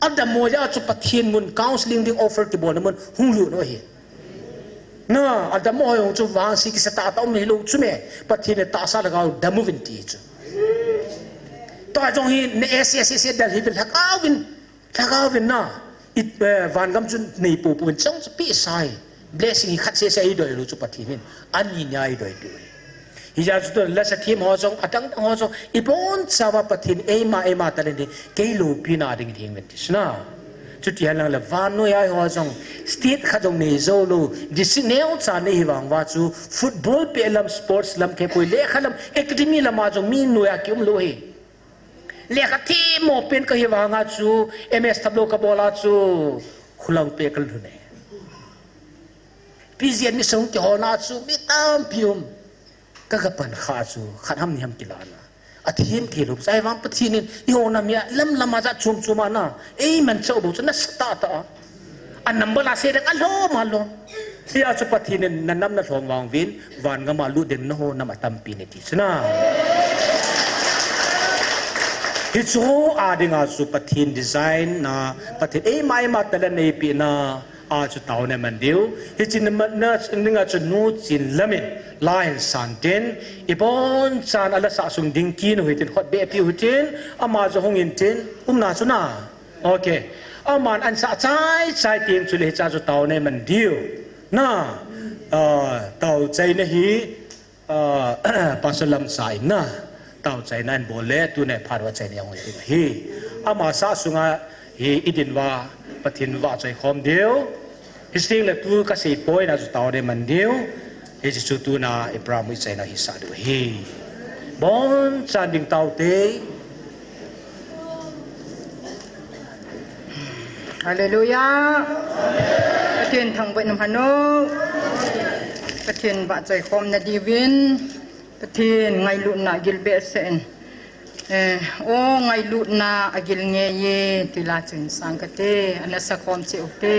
อันดำโมจะจุดพัฒนามุน counseling ดิ้ง offer ที่บอกมันหุ่นลุ่นว่าเห็นน่ะอันดำโมหัวจุดวางสิ่งที่สตาร์ทเอาไม่รู้ใช่ไหมพัฒนาตาซาแล้วเขาดำวินตีจูตัวจงหินในเอสเดลฮิวิลทักเอาวินน่ะอีวันกำจุนในปูนจังจะปีใส่ blessing ขัดเสียโดยรู้จุดปฏิทินอันนี้ง่ายโดยฮิจาจุดเลสทีมหัวจงอัดังหัวจงอีปอนสาวปฏิทินเอมาตะเลนเกลูปีนาดิ่งเวนติสนะจุดที่ฮันลังเลวานโนยหัวจงสเตทขัดจงในโซลูดิสเนลจานในวังว่าจูฟุตบอลเปลัมสปอร์ตลัมเคปุยเล่ขัดลัมเอคาเดมีลัมมาจงมีโนยคิมโลฮีเรียกที่โมเป็นก็ฮิวางาจูเอ็มเอสทับโลกบอลาจูขุลังเปกลดูเน่พิเศษมิสงที่ฮอนาจูมิตามพิมก็กระปันขาจูขัดห้ามนิยมกิลานะอาทิตย์ที่ลูกใจวางปฏิทินฮิโอนามีลำมาจะชุมมานะเอ้มันเจ้าบุตรนัสตาตาอันนั้นบลาเสด็จอัลโลมาลงที่อาจุปฏิทินนั้นนำนัดหงวางวินวันก็มาลุเด่นโนนำมาตั้มปีนิติสนะฮิโซอาดิงาสุปฏินดีไซน์นะปฏิเอไม่มาแต่ละในปีนะอาจุเต่าเนี่ยมันเดียวฮิจินมันน่านึกอาจุนูจินละมินลายสันเทนอีบอนจานอัลสะสุงดิงกินหุยตินขดเบียพิวตินอามาจะหงอินตินนาจุนาโอเคอามันอันสะใจเตียงจุเลจาจุเต่าเนี่ยมันเดียวนะเต่าใจเนี่ยฮีปัสลัมสายนะเต่าใจนั่นโบเล่ตัวเนี่ยพาดว่าใจเนี่ยยังไงฮีอามาซาสุงะฮีอิดินว่าปฏินว่าใจคอมเดียวฮิสติงเล็ตัวก็สีป่วยนะจุดเต่าเนี่ยมันเดียวฮิจิจุตัวน่ะอิบรามิใจน่ะฮิสาดูฮีบอนจันดิงเต่าเตฮาเลลูยาประเทศทางไปนำพนุประเทศบาใจคอมนาดีวินประเทศไงลุนนากิลเบเซน o ngai lut na agil nge ye tila chun sang ka te anasa khom che ukte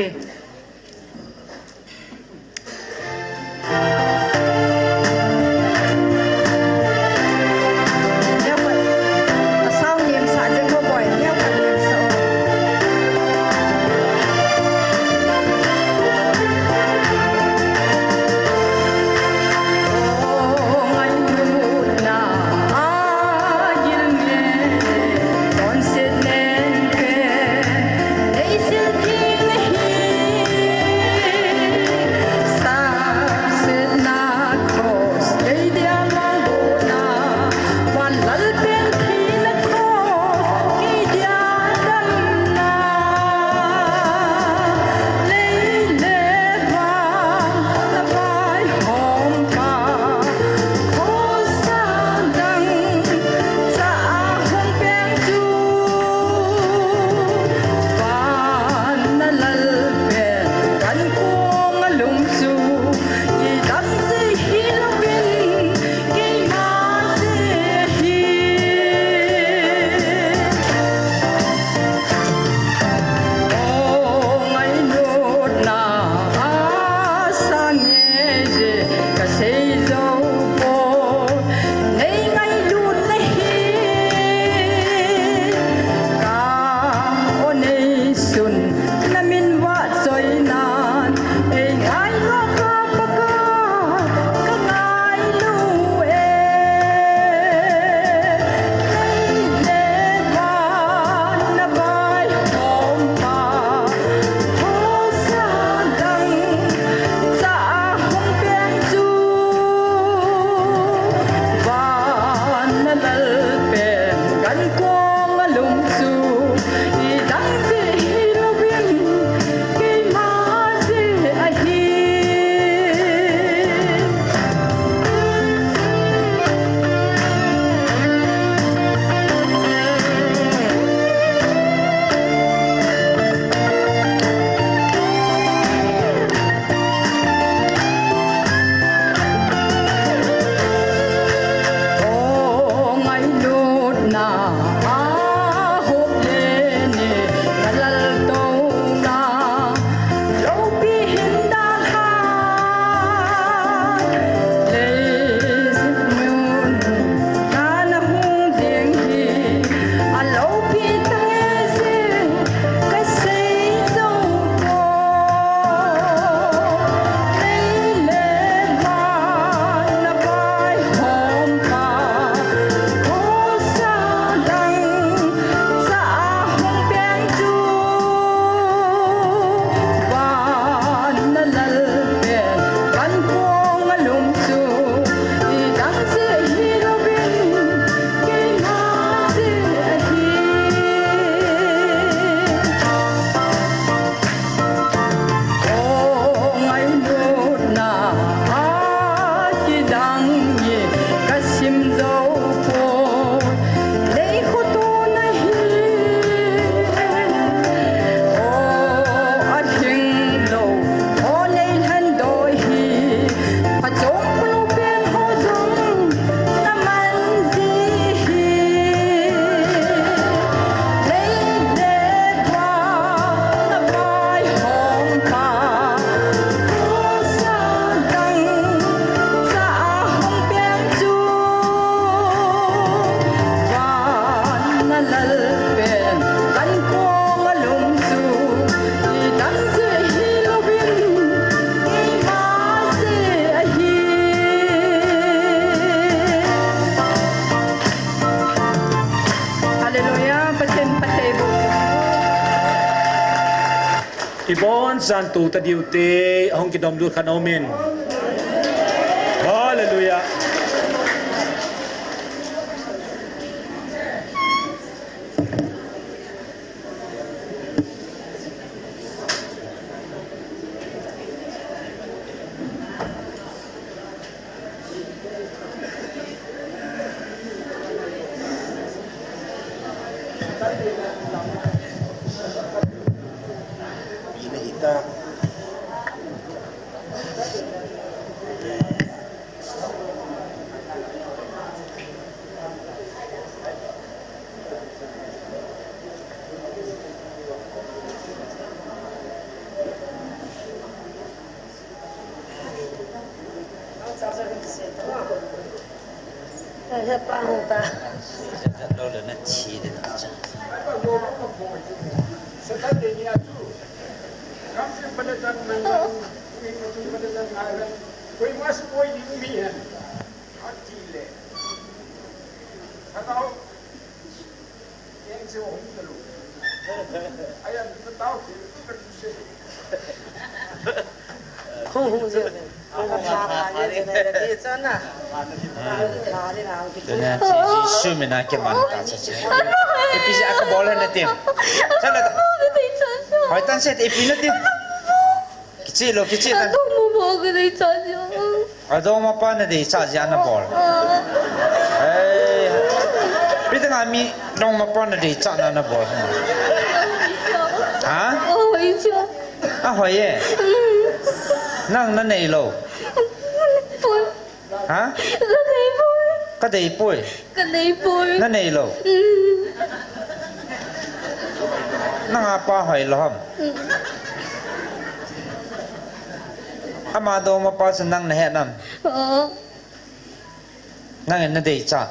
Ibon santu tadiute hong kidom lut khan amen. Hallelujah. hết ba hông ta đâu là nó chỉ để Sekalinya tu, kami pendatang menang, pendatang Ireland, kau masuk kau di bumi kan, hati le. Kalau yang sewong dulu, ayam kita tahu itu kan susah. hông hông gì hông mà như thế này là đi cho nè mà đi nào cái Nên là chỉ suy mình là cái món ta sẽ cái pizza ác bol là tiền chắc là hỏi tan sẽ cái pizza tiền cái gì lo cái gì ta ở đâu mà pan này trả giá nó bol bây giờ ngami đông mà pan này trả nó bol hả à hỏi ye năng nó này lo hả cái đấy bôi nó này lo năng apa hỏi lo hâm ama do mà pa năng này hết năm năng nó đấy cha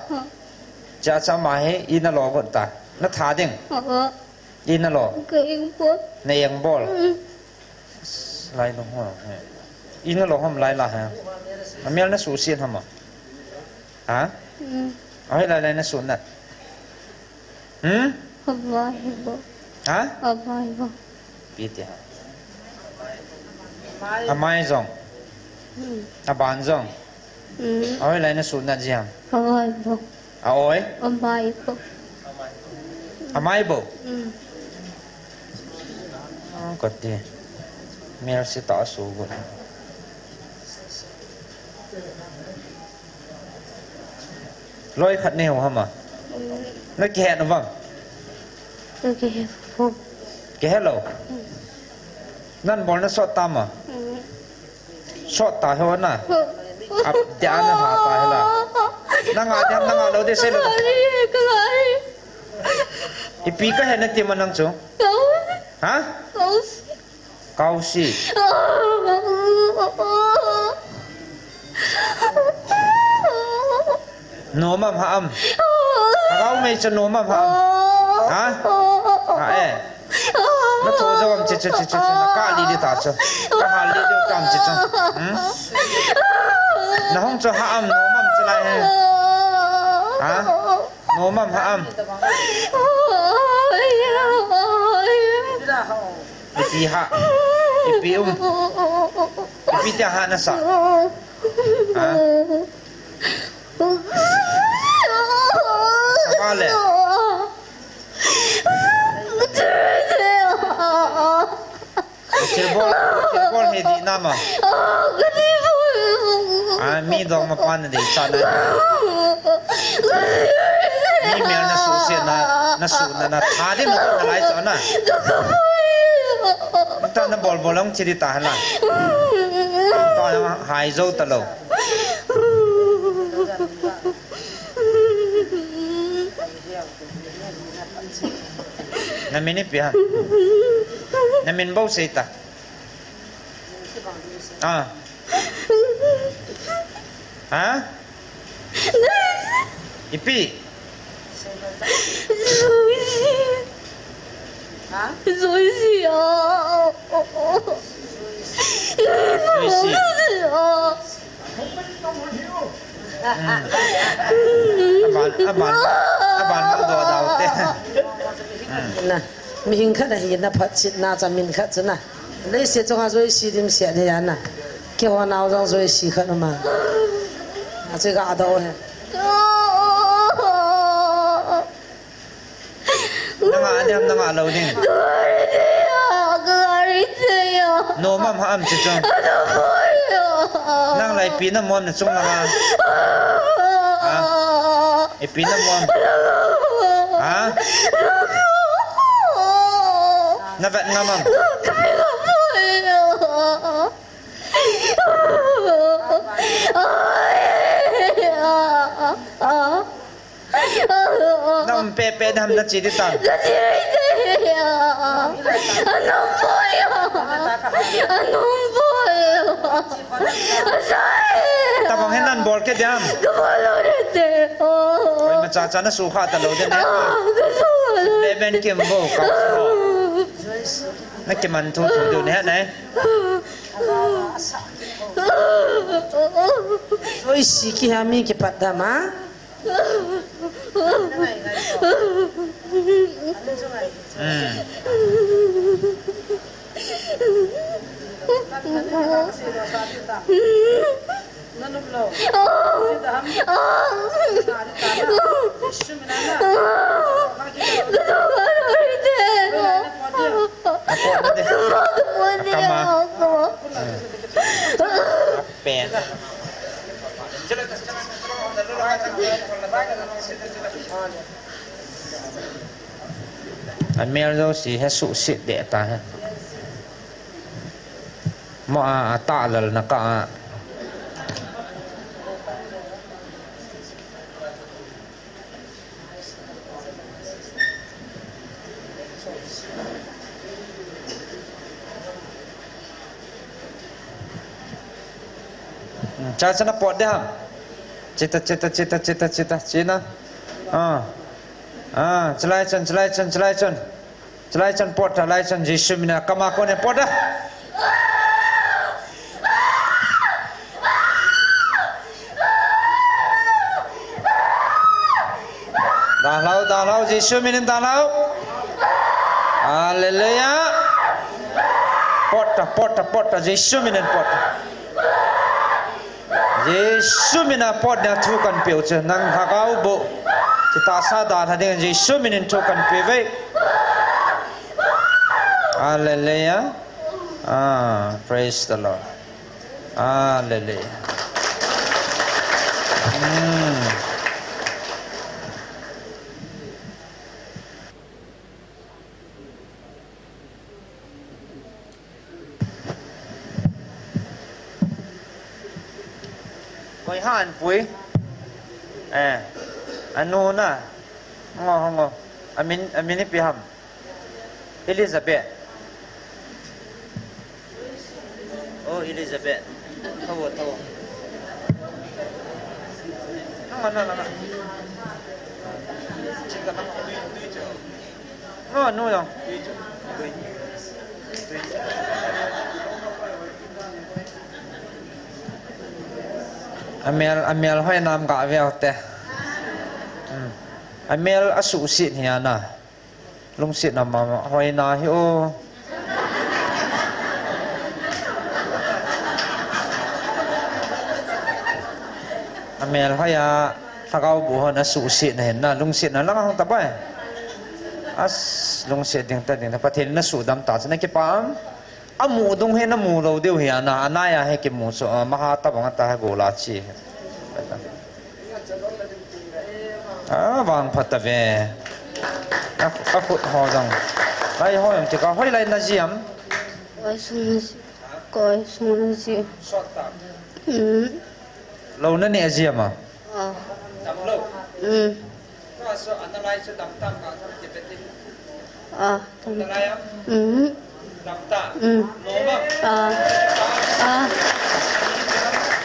cha mà hết in nó lo còn ta nó thả đừng in nó lo này yang bol lại nó hoa in nó lo hâm lại là ha mình nó sụt xiên hâm hả ở đây nó sụt nè hả biết chưa mai rong bán rong ở đây nó sụt nè gì hả ôi mai bộ có gì mình sẽ tỏ số rồi lôi khát nêu hả mà nó kẹt nó vâng cái hello nên bọn nó sọt tam à sọt tài hơn à áp giá nó hạ tài hay là năng ngà đâu để xem được ipi cái hệ nó tiêm ăn năng chú hả cao si nô mầm hạ âm cao mấy cho nô mầm hạ âm hả hả nó thô cho âm chết nó cá đi đi ta cho nó hà đi đi cầm chết cho nó không cho hạ âm nô mầm cho lại hả nô mầm hạ âm ipi hạ ipi ipi tiang hạ nó sao hả sao lẹ Cirebon hedi nama mi dong ma pan de cha na mi mel na su se na su na tha de na ko lai cha na ta na bol bolong chi di ta la ta hai zo ta lo na mini pia na min bau se ta hả ipi rồi gì bạn đồ đầu tiên nè mình khát là hiện na phát triển na cho mình khát chứ nè lấy xe trong rồi xí điểm xe thì anh nè kêu họ nào trong rồi xí khát mà chơi gà đâu hè nang a lo ding no mam ha am chi chong nang lai pi na mon chung na e pi na mon hả na vet na mam nam pe nam na chi di tan Anong boy? Tabang henan bol ke jam. Oi macha chana su kha ta lo de ne. Le ben kim bo ka so. Na ke man thu thu du ne ne. Oi si ki hami ki padama. Anh mèo đâu chỉ hết sụ xịt để ta hết mà tạ là nó cả cha nó pot dah cita cina celai chân pot celai chân Yesus mina kama ko ne pot dah dah lau Yesus mina dah lau haleluya pot Yesus mina pot Yesus mina pot na thu kan piu che nang hagau bo kita sadar hading Yesus mina thu kan piu ve haleluya praise the Lord haleluya Koi han pui anu na ngo amin piham Elizabeth oh Elizabeth tahu na cika na nu dong Amel hoi nam ka veo te Amel asu sit hiya na lung sit na mama hoi na hi o Amel hoi ya thakau bu hon asu sit na hin na lung sit na lang hong tabai as lung sit ding ta pathin na su dam ta chna ki pam amu dong he na mu lo deu hiya na anaya he ki mu so maha ta bang ta gola chi vang phata ve a phut ho jang lai ho yong ti ka hoi lai na jiam coi sung gì lo na ne jiam a tam lo ka so analyze so tam ka ti peti tam tam ta no ma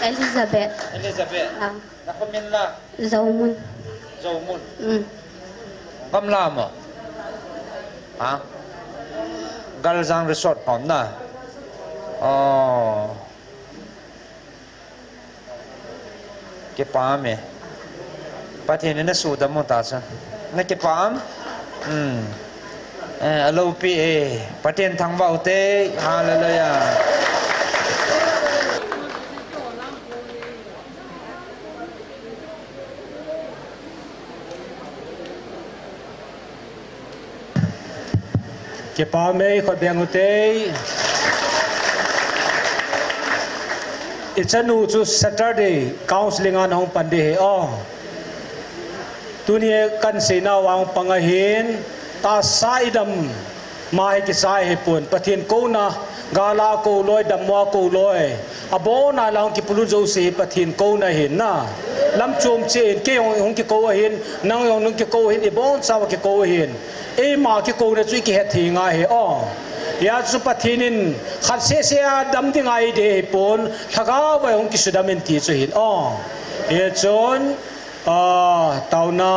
Elizabeth na komen la Zaumun Gam la mo Galzang resort pon na ke pam me pathin na su da mo ta sa na ke pam alo pi pathin thang bau te hallelujah ke pa me kho beng ute it's a new to Saturday counseling an hong pande tunie kan sina wang pangahin ta saidam mai ki sai he pun pathin ko na gala ko loi damwa ko loi abona lang ki pulu jo se pathin ko na hin na lam chom che ke hong ki ko hin nang yong ki ko hin ibon sa ki ko hin e ma ki ko na chui ki he thi nga he ya chu pathinin khat se se dam ding ai de pon thaka vai hong ki sudamin ti chu hin he chon tauna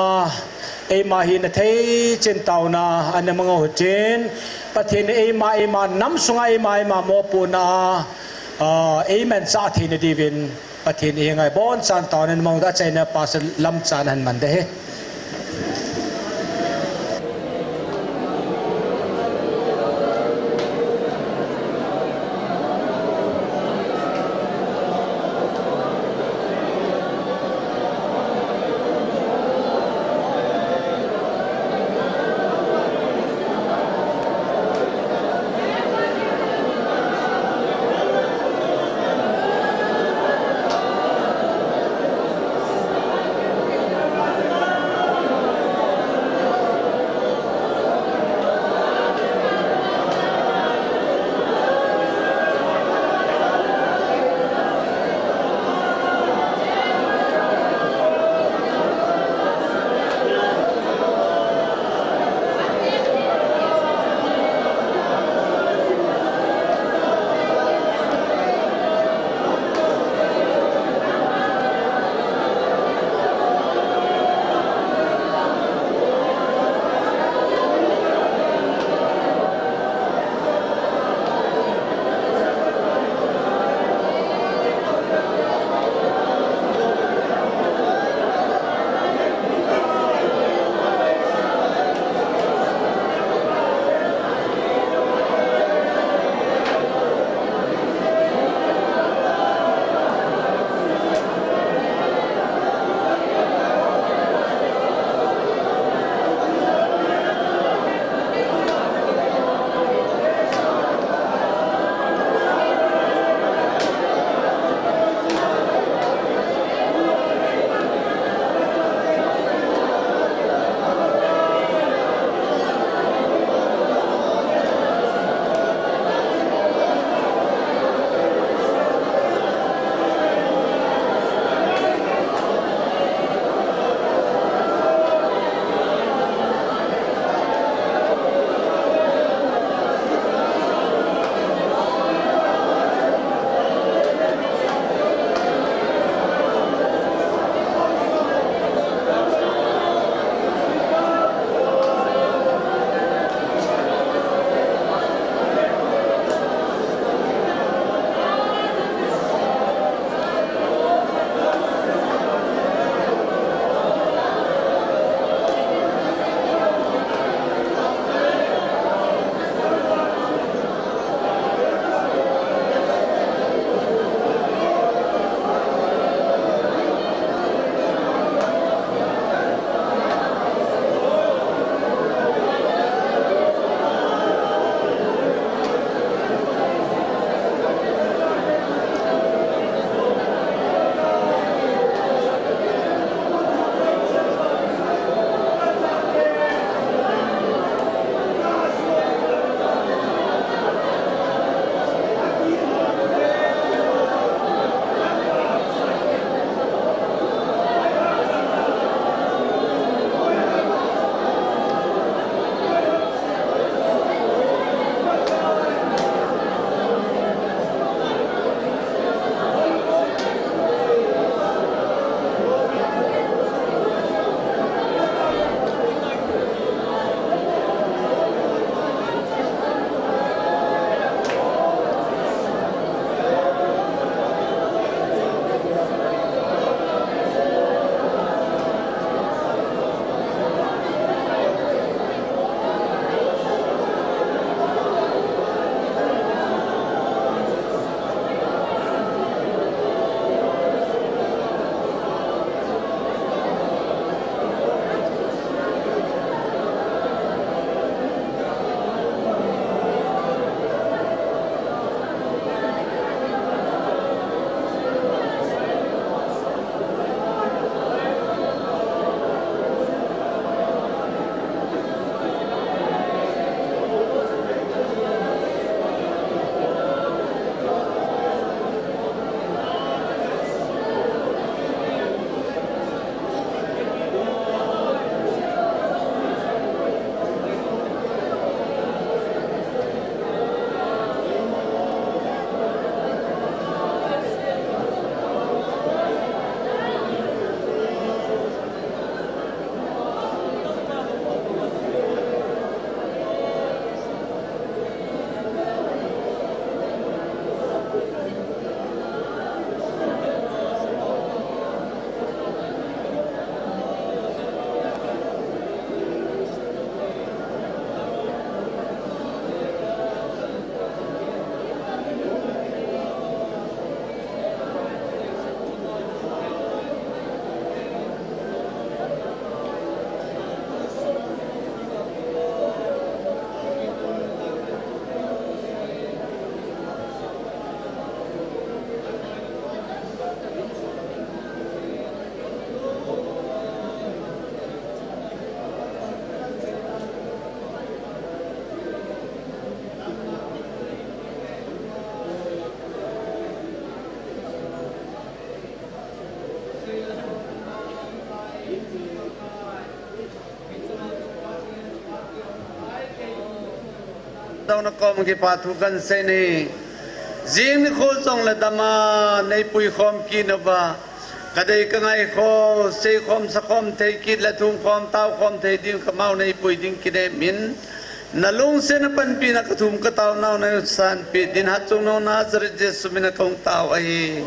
ei ma hi na thei chen tauna an mango chen pathin ei ma nam sunga ei ma mo pu na ei man sa thi na divin pathin e ngai bon chan taun mong da chaina pas lam chan han man de he daw na ko mong kipatukan sa ni Zing ni Khulsong la dama na ipui khom kina ba kadai ka ngai ko se khom sa khom thei kit la thum khom tau khom thei din kamau na ipui ding kide min nalung se na pan pi na kathum ka tau nau na san pi din hat chung no na zar je sumina kong tau ai